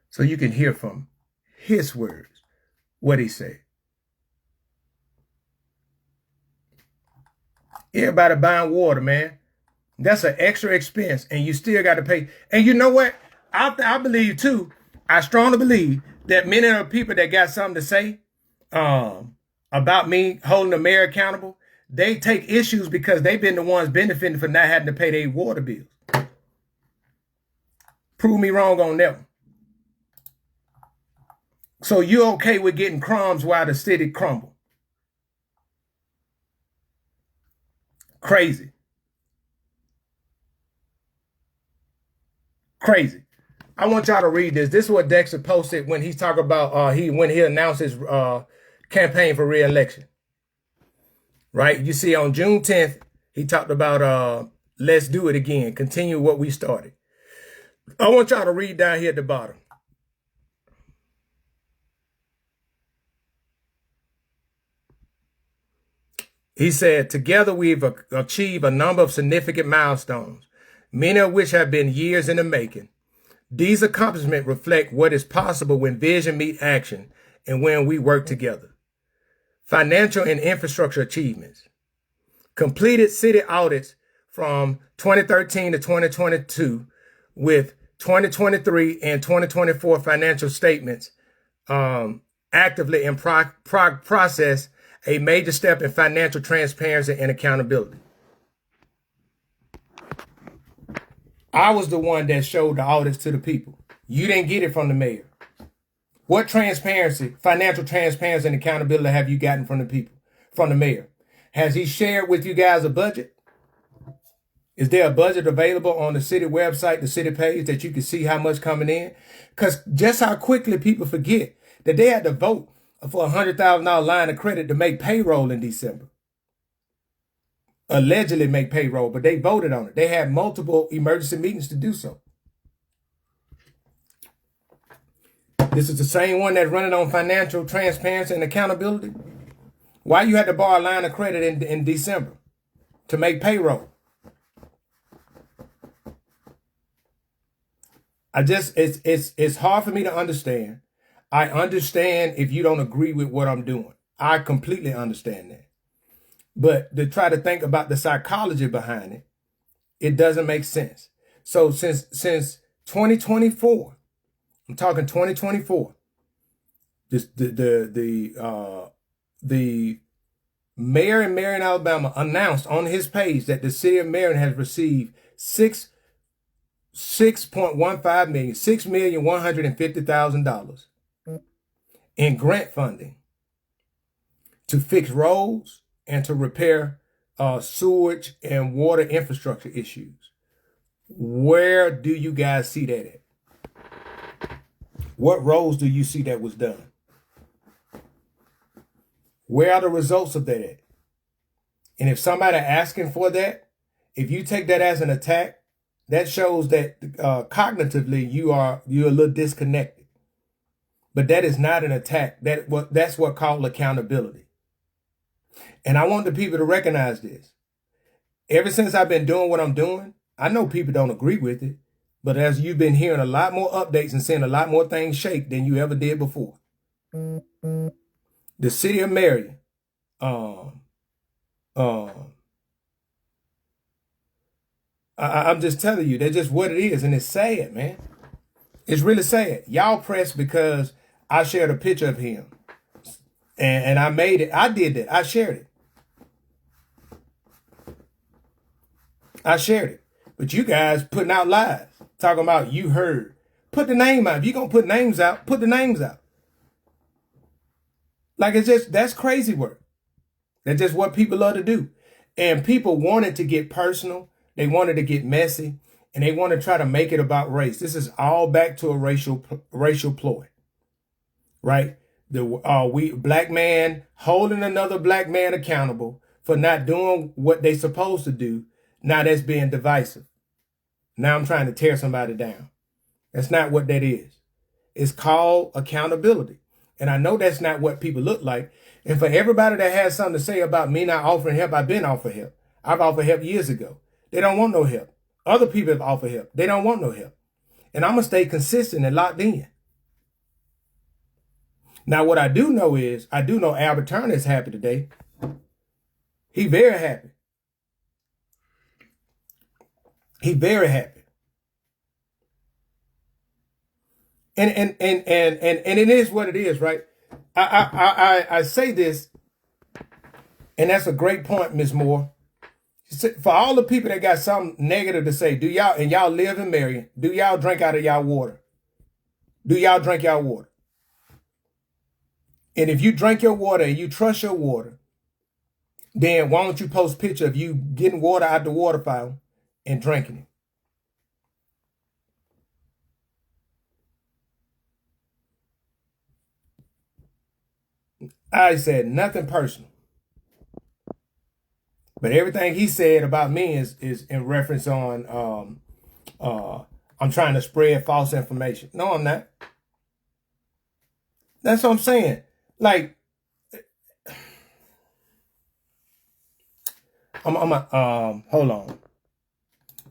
S1: So you can hear from his words what he said. Everybody buying water, man. That's an extra expense, and you still got to pay. And you know what? I believe too. I strongly believe that many of the people that got something to say about me holding the mayor accountable, they take issues because they've been the ones benefiting from not having to pay their water bills. Prove me wrong on that one. So you're okay with getting crumbs while the city crumble? Crazy. Crazy. I want y'all to read this. This is what Dexter posted when he's talking about when he announced his campaign for re-election. Right? You see on June 10th, he talked about let's do it again. Continue what we started. I want y'all to read down here at the bottom. He said, together we've achieved a number of significant milestones, many of which have been years in the making. These accomplishments reflect what is possible when vision meets action and when we work together. Financial and infrastructure achievements. Completed city audits from 2013 to 2022 with 2023 and 2024 financial statements actively in process, a major step in financial transparency and accountability. I was the one that showed the audits to the people. You didn't get it from the mayor. What transparency, financial transparency and accountability have you gotten from the people, from the mayor? Has he shared with you guys a budget? Is there a budget available on the city website, the city page, that you can see how much coming in? Because just how quickly people forget that they had to vote for a $100,000 line of credit to make payroll in December. Allegedly make payroll, but they voted on it. They had multiple emergency meetings to do so. This is the same one that's running on financial transparency and accountability. Why you had to borrow a line of credit in December to make payroll? It's hard for me to understand. I understand if you don't agree with what I'm doing. I completely understand that. But to try to think about the psychology behind it, it doesn't make sense. So since 2024, I'm talking 2024, the mayor in Marion, Alabama announced on his page that the city of Marion has received $6.15 million, $6,150,000 in grant funding to fix roads and to repair sewage and water infrastructure issues. Where do you guys see that at? What roads do you see that was done? Where are the results of that at? And if somebody asking for that, if you take that as an attack, that shows that cognitively you're a little disconnected. But that is not an attack. That's what called accountability. And I want the people to recognize this. Ever since I've been doing what I'm doing, I know people don't agree with it, but as you've been hearing a lot more updates and seeing a lot more things shake than you ever did before. The city of Marion, I'm just telling you, that's just what it is. And it's sad, man. It's really sad. Y'all pressed because I shared a picture of him. And I made it. I did that. I shared it. But you guys putting out lies. Talking about you heard. Put the name out. If you're going to put names out, put the names out. Like that's crazy work. That's just what people love to do. And people wanted to get personal. They wanted to get messy. And they want to try to make it about race. This is all back to a racial ploy. Right? black man holding another black man accountable for not doing what they supposed to do. Now that's being divisive. Now I'm trying to tear somebody down. That's not what that is. It's called accountability. And I know that's not what people look like. And for everybody that has something to say about me not offering help, I've been offered help. I've offered help years ago. They don't want no help. Other people have offered help. They don't want no help. And I'm going to stay consistent and locked in. Now, what I do know is, I do know Albert Turner is happy today. He very happy. He very happy. And it is what it is, right? I say this, and that's a great point, Ms. Moore. For all the people that got something negative to say, y'all live in Marion, do y'all drink out of y'all water? Do y'all drink y'all water? And if you drink your water and you trust your water, then why don't you post a picture of you getting water out the water fountain and drinking it? I said nothing personal. But everything he said about me is in reference on I'm trying to spread false information. No, I'm not. That's what I'm saying. Like, hold on.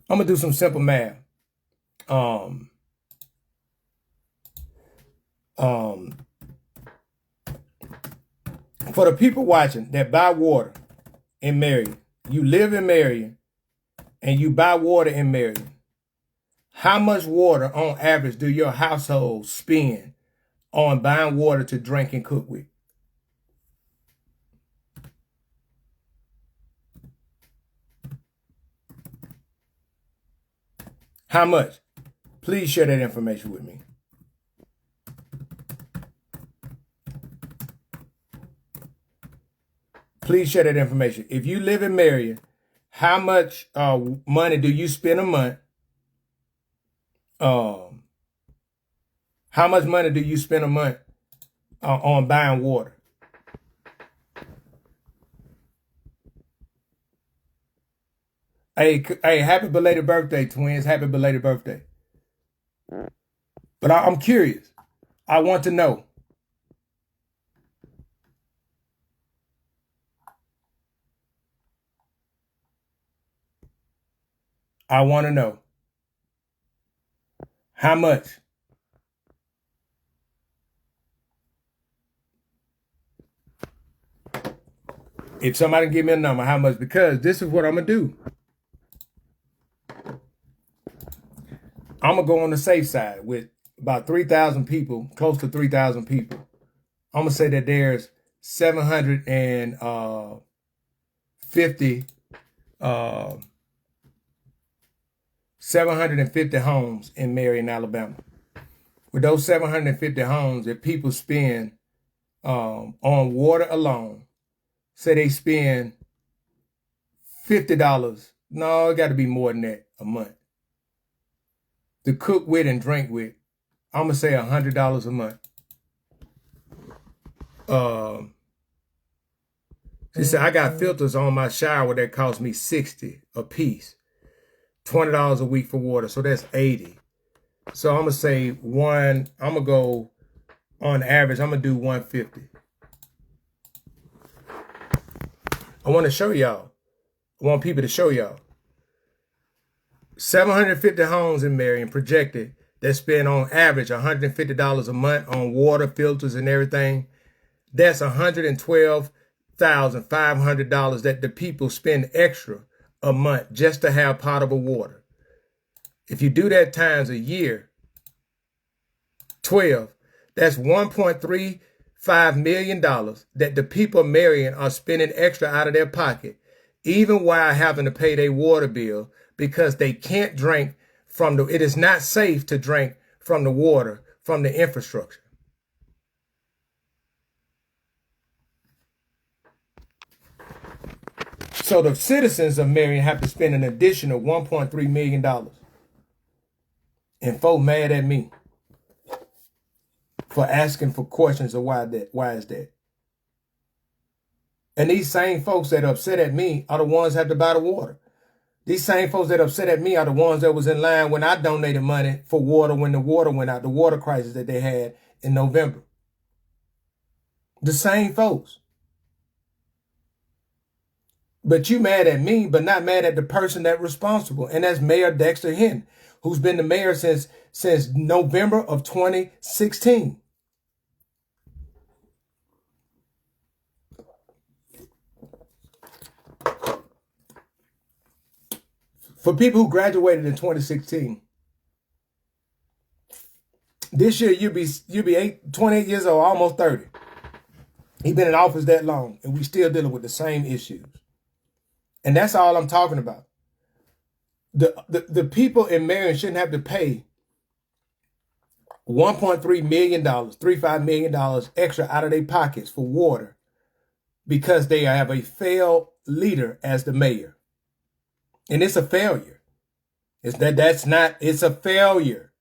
S1: I'm gonna do some simple math. For the people watching that buy water in Marion, you live in Marion, and you buy water in Marion, how much water on average do your household spend on buying water to drink and cook with? How much? Please share that information with me. Please share that information. If you live in Marion, how much money do you spend a month? How much money do you spend a month on buying water? Hey, happy belated birthday, twins. Happy belated birthday. But I'm curious. I want to know. I want to know. How much? If somebody give me a number, how much? Because this is what I'm going to do. I'm going to go on the safe side with about 3,000 people, close to 3,000 people. I'm going to say that there's 750 homes in Marion, Alabama. With those 750 homes, if people spend on water alone, say they spend $50. No, it got to be more than that a month. To cook with and drink with, I'm going to say $100 a month. She said, I got filters on my shower that cost me $60 a piece. $20 a week for water, so that's $80. So I'm going to say I'm going to go on average, I'm going to do $150. I want to show y'all. I want people to show y'all. 750 homes in Marion projected that spend on average $150 a month on water, filters, and everything. That's $112,500 that the people spend extra a month just to have potable water. If you do that times a year, 12, that's $1.35 million that the people of Marion are spending extra out of their pocket, even while having to pay their water bill, because they can't drink from it is not safe to drink from the water from the infrastructure. So the citizens of Marion have to spend an additional $1.3 million. And folks mad at me. for asking for questions of why is that. And these same folks that are upset at me are the ones that have to buy the water. These same folks that are upset at me are the ones that was in line when I donated money for water when the water went out, the water crisis that they had in November. The same folks. But you mad at me, but not mad at the person that's responsible. And that's Mayor Dexter Hinton, who's been the mayor since November of 2016. For people who graduated in 2016, this year you'll be 28 years old, almost 30. He's been in office that long, and we still dealing with the same issues. And that's all I'm talking about. The people in Marion shouldn't have to pay $1.3 million, $35 million extra out of their pockets for water because they have a failed leader as the mayor. And it's a failure. It's a failure.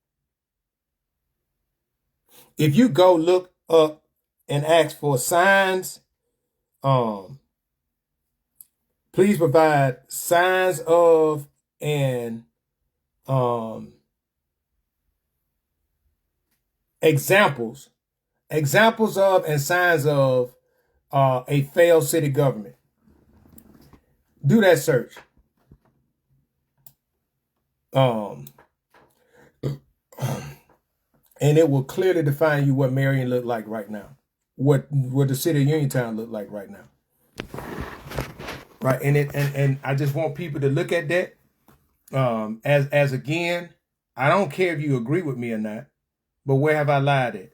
S1: If you go look up and ask for signs, please provide signs of and examples of and signs of a failed city government. Do that search. And it will clearly define you what Marion look like right now. What the city of Uniontown look like right now. Right. And I just want people to look at that. As again, I don't care if you agree with me or not, but where have I lied at?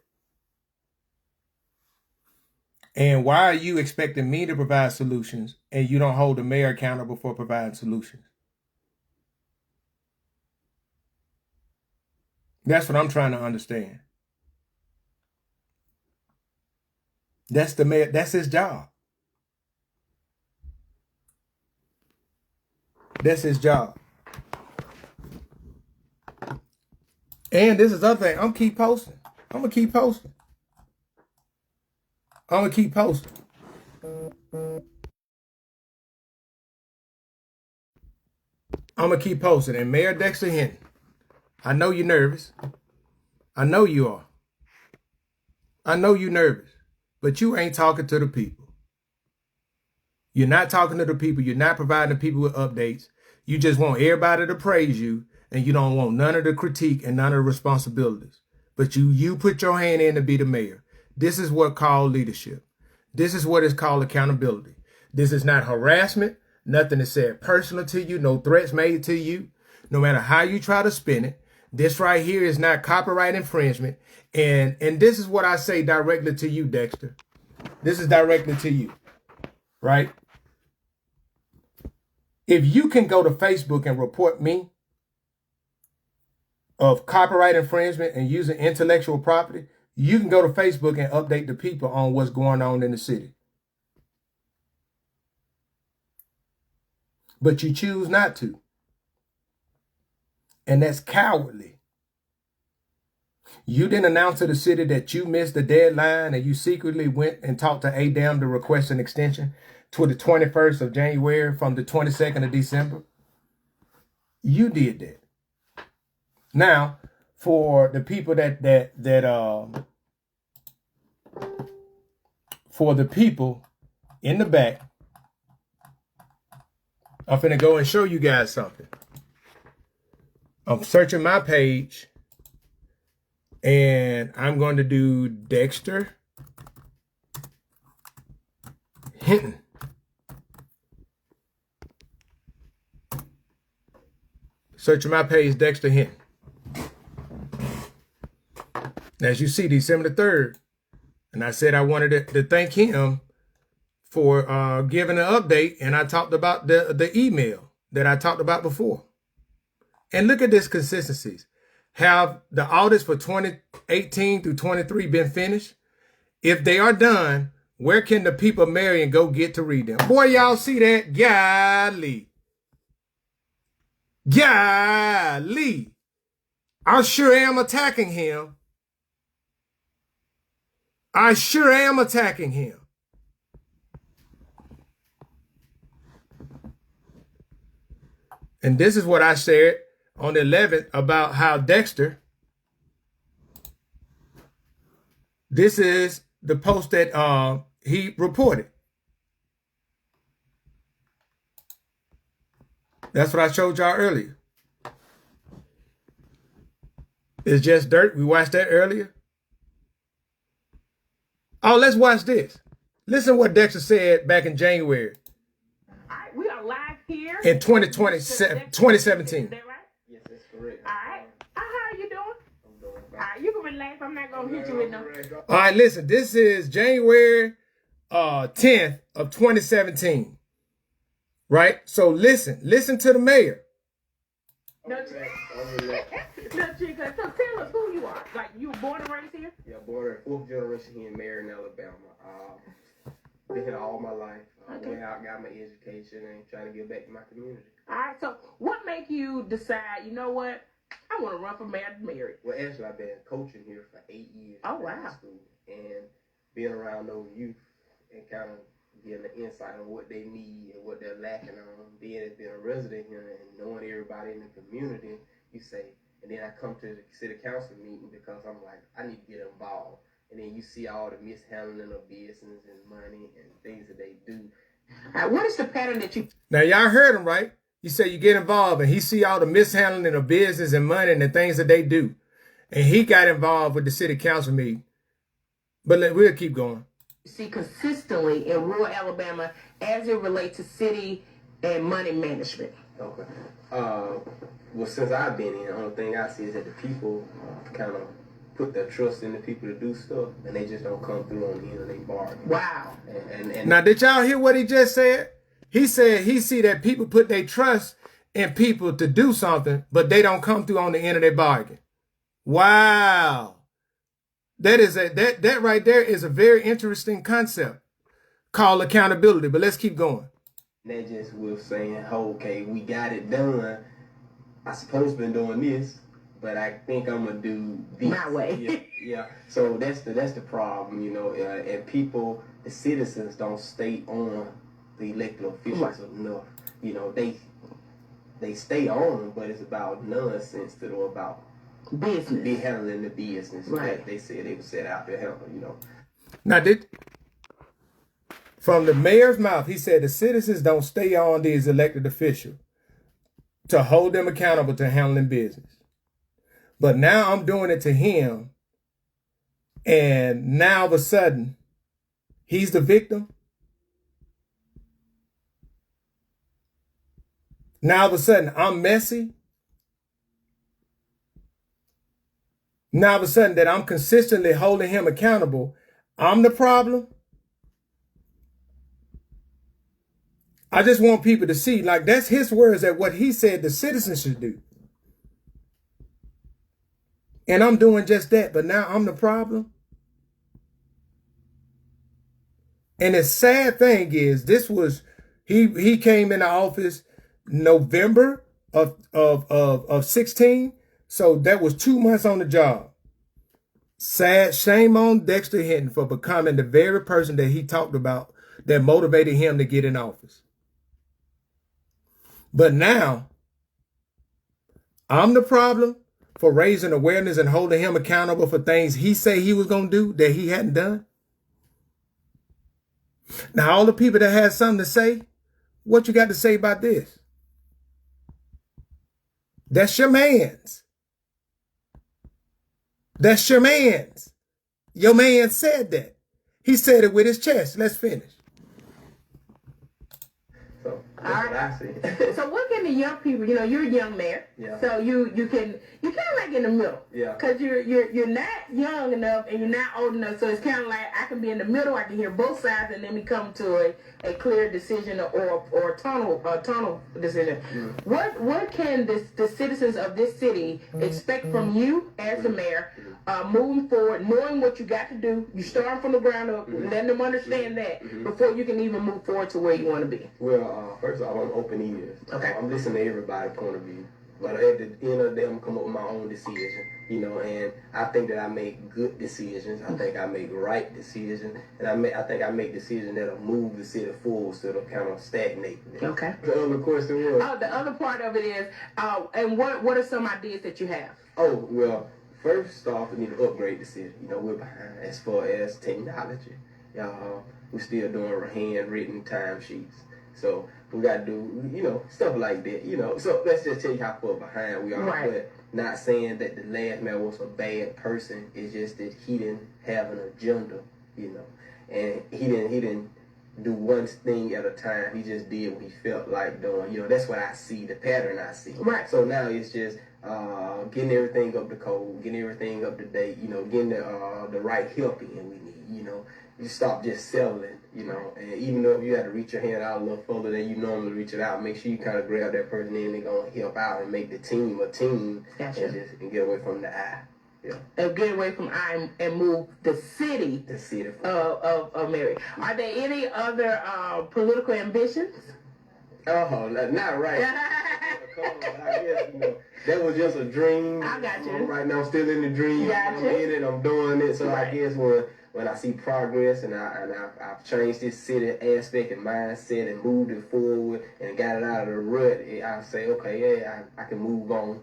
S1: And why are you expecting me to provide solutions and you don't hold the mayor accountable for providing solutions? That's what I'm trying to understand. That's the mayor. That's his job. That's his job. And this is the other thing. I'm gonna keep posting. I'm gonna keep posting. And Mayor Dexter Hinton, I know you're nervous. I know you are. I know you're nervous, but you ain't talking to the people. You're not talking to the people. You're not providing the people with updates. You just want everybody to praise you, and you don't want none of the critique and none of the responsibilities. But you put your hand in to be the mayor. This is what called leadership. This is what is called accountability. This is not harassment. Nothing is said personal to you. No threats made to you. No matter how you try to spin it. This right here is not copyright infringement. And this is what I say directly to you, Dexter. This is directly to you. Right? If you can go to Facebook and report me of copyright infringement and using intellectual property, you can go to Facebook and update the people on what's going on in the city. But you choose not to. And that's cowardly. You didn't announce to the city that you missed the deadline and you secretly went and talked to ADAM to request an extension to the 21st of January from the 22nd of December. You did that. Now, for the people for the people in the back, I'm finna go and show you guys something. I'm searching my page and I'm going to do Dexter Hinton. Searching my page, Dexter Hinton. As you see, December the 3rd. And I said I wanted to thank him for giving an update. And I talked about the email that I talked about before. And look at this consistencies. Have the audits for 2018 through 23 been finished? If they are done, where can the people of Marion go get to read them? Boy, y'all see that? Golly. Golly. I sure am attacking him. I sure am attacking him. And this is what I shared on the 11th about how Dexter, this is the post that he reported. That's what I showed y'all earlier. It's just dirt. We watched that earlier. Oh, let's watch this. Listen to what Dexter said back in January.
S3: All right, we are live here.
S1: In 2017.
S3: Is that right?
S2: Yes, that's correct.
S3: All right. How are you doing?
S2: I'm doing
S3: All right, you can relax. I'm not going to hit you with no.
S1: All right, listen. This is January 10th of 2017. Right? So listen to the mayor.
S3: No, Chica, so tell us who you are. Like, you were born and raised here?
S2: Yeah, born in 4th generation here in Marion, Alabama. Been here all my life.
S3: Okay.
S2: Went out, got my education, and trying to give back to my community.
S3: All right, so what make you decide, you know what, I want to run for mayor to Marion?
S2: Well, actually, I've been coaching here for 8 years.
S3: Oh,
S2: in
S3: wow.
S2: high school, and being around those youth and kind of getting the insight on what they need and what they're lacking on. Being a resident here and knowing everybody in the community, you say, and then I come to the city council meeting because I'm like, I need to get involved. And then you see all the mishandling of business and money and things that they do.
S3: All right, what is the pattern that you...
S1: Now, y'all heard him, right? He said you get involved, and he see all the mishandling of business and money and the things that they do. And he got involved with the city council meeting. But we'll keep going.
S3: see consistently in rural Alabama as it relates to city and money management?
S2: Okay. Well, since I've been in, the only thing I see is that the people kind of put their trust in the people to do stuff, and they just don't come through on the end of their bargain.
S3: Wow.
S2: And
S1: now, did y'all hear what he just said? He said he see that people put their trust in people to do something, but they don't come through on the end of their bargain. Wow. That right there is a very interesting concept called accountability. But let's keep going.
S2: That just was saying, oh, okay, we got it done. I suppose been doing this, but I think I'm gonna do this
S3: my way.
S2: Yeah. So that's the problem, you know. And people, the citizens, don't stay on the elected officials enough. You know, they stay on them, but it's about nonsense to them about
S3: business.
S2: Be handling the business
S3: right.
S2: that they said they were set out to handle. You know.
S1: Now, from the mayor's mouth, he said the citizens don't stay on these elected officials to hold them accountable to handling business. But now I'm doing it to him, and now all of a sudden, he's the victim. Now all of a sudden, I'm messy. Now all of a sudden that I'm consistently holding him accountable, I'm the problem. I just want people to see, like, that's his words, that what he said the citizens should do. And I'm doing just that, but now I'm the problem. And the sad thing is, this was, he came into office November of 16. So that was 2 months on the job. Sad, shame on Dexter Hinton for becoming the very person that he talked about that motivated him to get in office. But now, I'm the problem for raising awareness and holding him accountable for things he said he was going to do that he hadn't done. Now, all the people that had something to say, what you got to say about this? That's your man's. That's your man's. Your man said that. He said it with his chest. Let's finish.
S2: So that's what I see.
S3: So what can the young people, you know, you're a young man,
S2: yeah.
S3: So you're kind of like in the middle,
S2: yeah,
S3: because you're not young enough and you're not old enough, so it's kind of like I can be in the middle, I can hear both sides, and then we come to a clear decision or a tunnel decision. What can the citizens of this city expect from you as the mayor, moving forward, knowing what you got to do? You start from the ground up, letting them understand that before you can even move forward to where you want to be.
S2: Well, first of all, I'm open ears.
S3: Okay.
S2: I'm listening to everybody's point of view. But at the end of the day, I'm gonna come up with my own decision, you know, and I think that I make good decisions. I think I make right decisions, and I think I make decisions that'll move the city forward instead of kind of stagnating it.
S3: Okay.
S2: The other question was?
S3: Oh, the other part of it is, and what are some ideas that you have?
S2: Oh, well, first off, we need to upgrade the city. You know, we're behind as far as technology. We're still doing handwritten timesheets. So we got to do, you know, stuff like that, you know. So let's just tell you how far behind we are.
S3: Right.
S2: But not saying that the last man was a bad person. It's just that he didn't have an agenda, you know. And he didn't do one thing at a time. He just did what he felt like doing. You know, that's what I see, the pattern I see.
S3: Right.
S2: So now it's just getting everything up to code, getting everything up to date, you know, getting the right help in we need, you know. You stop just settling, you know, and even though you had to reach your hand out a little further than you normally reach it out, make sure you kind of grab that person in and go and help out and make the team a team.
S3: Gotcha.
S2: and get away from the I. Yeah.
S3: And get away from I and move the city of Marion. Are there any other political ambitions?
S2: Oh, not right. I guess, you know, that was just a dream.
S3: I got you.
S2: Right now, I'm still in the dream.
S3: Gotcha.
S2: I'm in it. I'm doing it. So
S3: Right.
S2: I guess when I see progress and I've changed this city aspect and mindset and moved it forward and got it out of the rut, I say, okay, yeah, I can move on,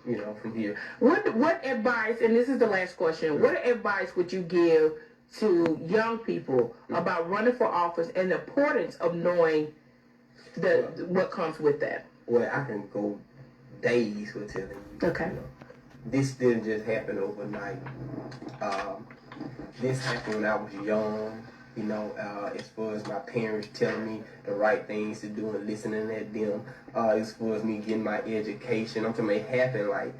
S2: you know, from here.
S3: What advice, and this is the last question, what advice would you give to young people about running for office and the importance of knowing what comes with that?
S2: Well, I can go days with telling you.
S3: Okay.
S2: You know, this didn't just happen overnight. This happened when I was young, you know, as far as my parents telling me the right things to do and listening at them, as far as me getting my education. I'm talking about it happened like,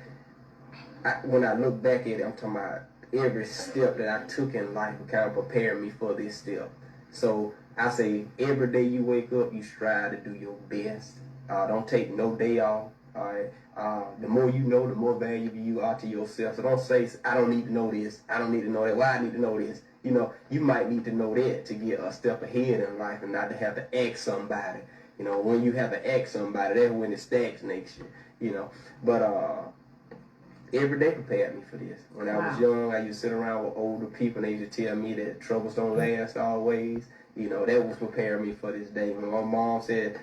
S2: when I look back at it, I'm talking about every step that I took in life kind of prepared me for this step. So I say every day you wake up, you strive to do your best. Don't take no day off. All right. The more you know, the more valuable you are to yourself. So don't say, I don't need to know this. I don't need to know that. Why I need to know this? You know, you might need to know that to get a step ahead in life and not to have to ask somebody. You know, when you have to ask somebody, that's when it stagnates you. You know, but every day prepared me for this. When I was young, I used to sit around with older people and they used to tell me that troubles don't last always. You know, that was preparing me for this day. When my mom said,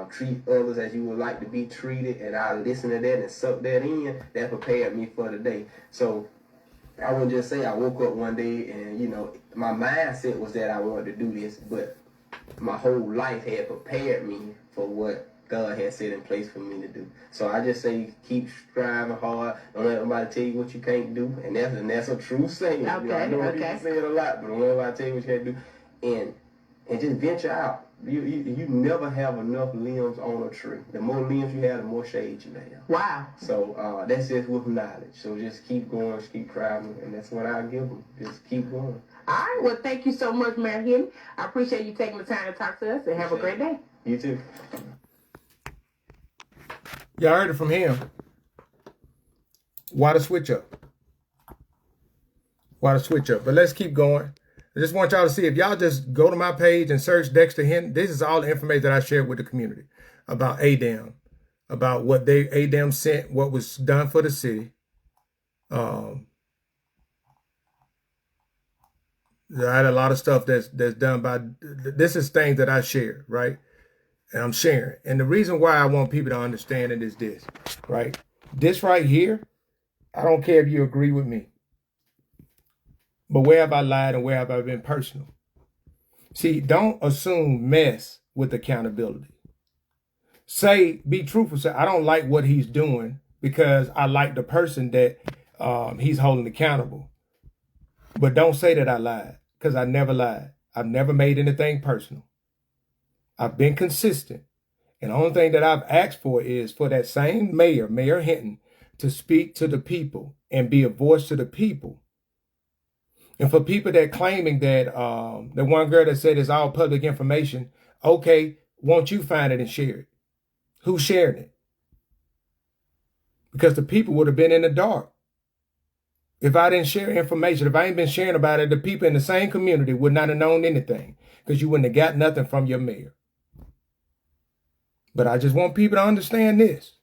S2: treat others as you would like to be treated, and I listened to that and sucked that in, that prepared me for the day. So I wouldn't just say I woke up one day and, you know, my mindset was that I wanted to do this, but my whole life had prepared me for what God had set in place for me to do. So I just say keep striving hard. Don't let nobody tell you what you can't do, and that's a true saying.
S3: Okay,
S2: you know, I know people say it a lot, but don't let nobody tell you what you can't do. And just venture out. You never have enough limbs on a tree. The more limbs you have, the more shade you have.
S3: Wow.
S2: So that's just with knowledge. So just keep going, just keep trying, and that's what I give them. Just keep going.
S3: All right. Well, thank you so much, Marion. I appreciate you taking the time to talk to us, and have a great day.
S2: You too.
S1: Y'all heard it from him. Why the switch up? Why the switch up? But let's keep going. I just want y'all to see, if y'all just go to my page and search Dexter Hinton, this is all the information that I shared with the community about ADAM, about what ADAM sent, what was done for the city. I had a lot of stuff that's done by, this is things that I share, right? And I'm sharing. And the reason why I want people to understand it is this, right? This right here, I don't care if you agree with me. But where have I lied and where have I been personal? See, don't assume mess with accountability. Say, be truthful. Say, I don't like what he's doing because I like the person that he's holding accountable. But don't say that I lied, because I never lied. I've never made anything personal. I've been consistent. And the only thing that I've asked for is for that same mayor, Mayor Hinton, to speak to the people and be a voice to the people. And for people that claiming that the one girl that said it's all public information, okay, won't you find it and share it? Who's sharing it? Because the people would have been in the dark. If I didn't share information, if I ain't been sharing about it, the people in the same community would not have known anything, because you wouldn't have got nothing from your mayor. But I just want people to understand this.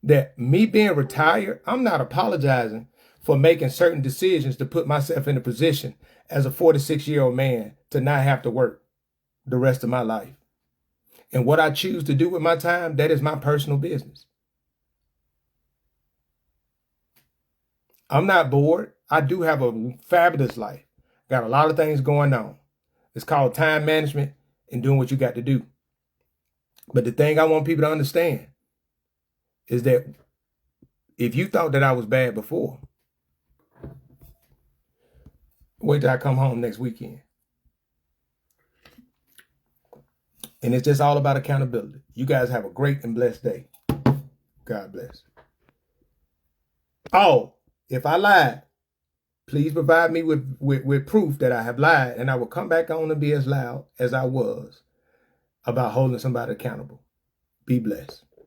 S1: that me being retired, I'm not apologizing for making certain decisions to put myself in a position as a 46-year-old man to not have to work the rest of my life. And what I choose to do with my time, that is my personal business. I'm not bored. I do have a fabulous life. Got a lot of things going on. It's called time management and doing what you got to do. But the thing I want people to understand is that if you thought that I was bad before, wait till I come home next weekend. And it's just all about accountability. You guys have a great and blessed day. God bless. Oh, if I lied, please provide me with proof that I have lied, and I will come back on and be as loud as I was about holding somebody accountable. Be blessed.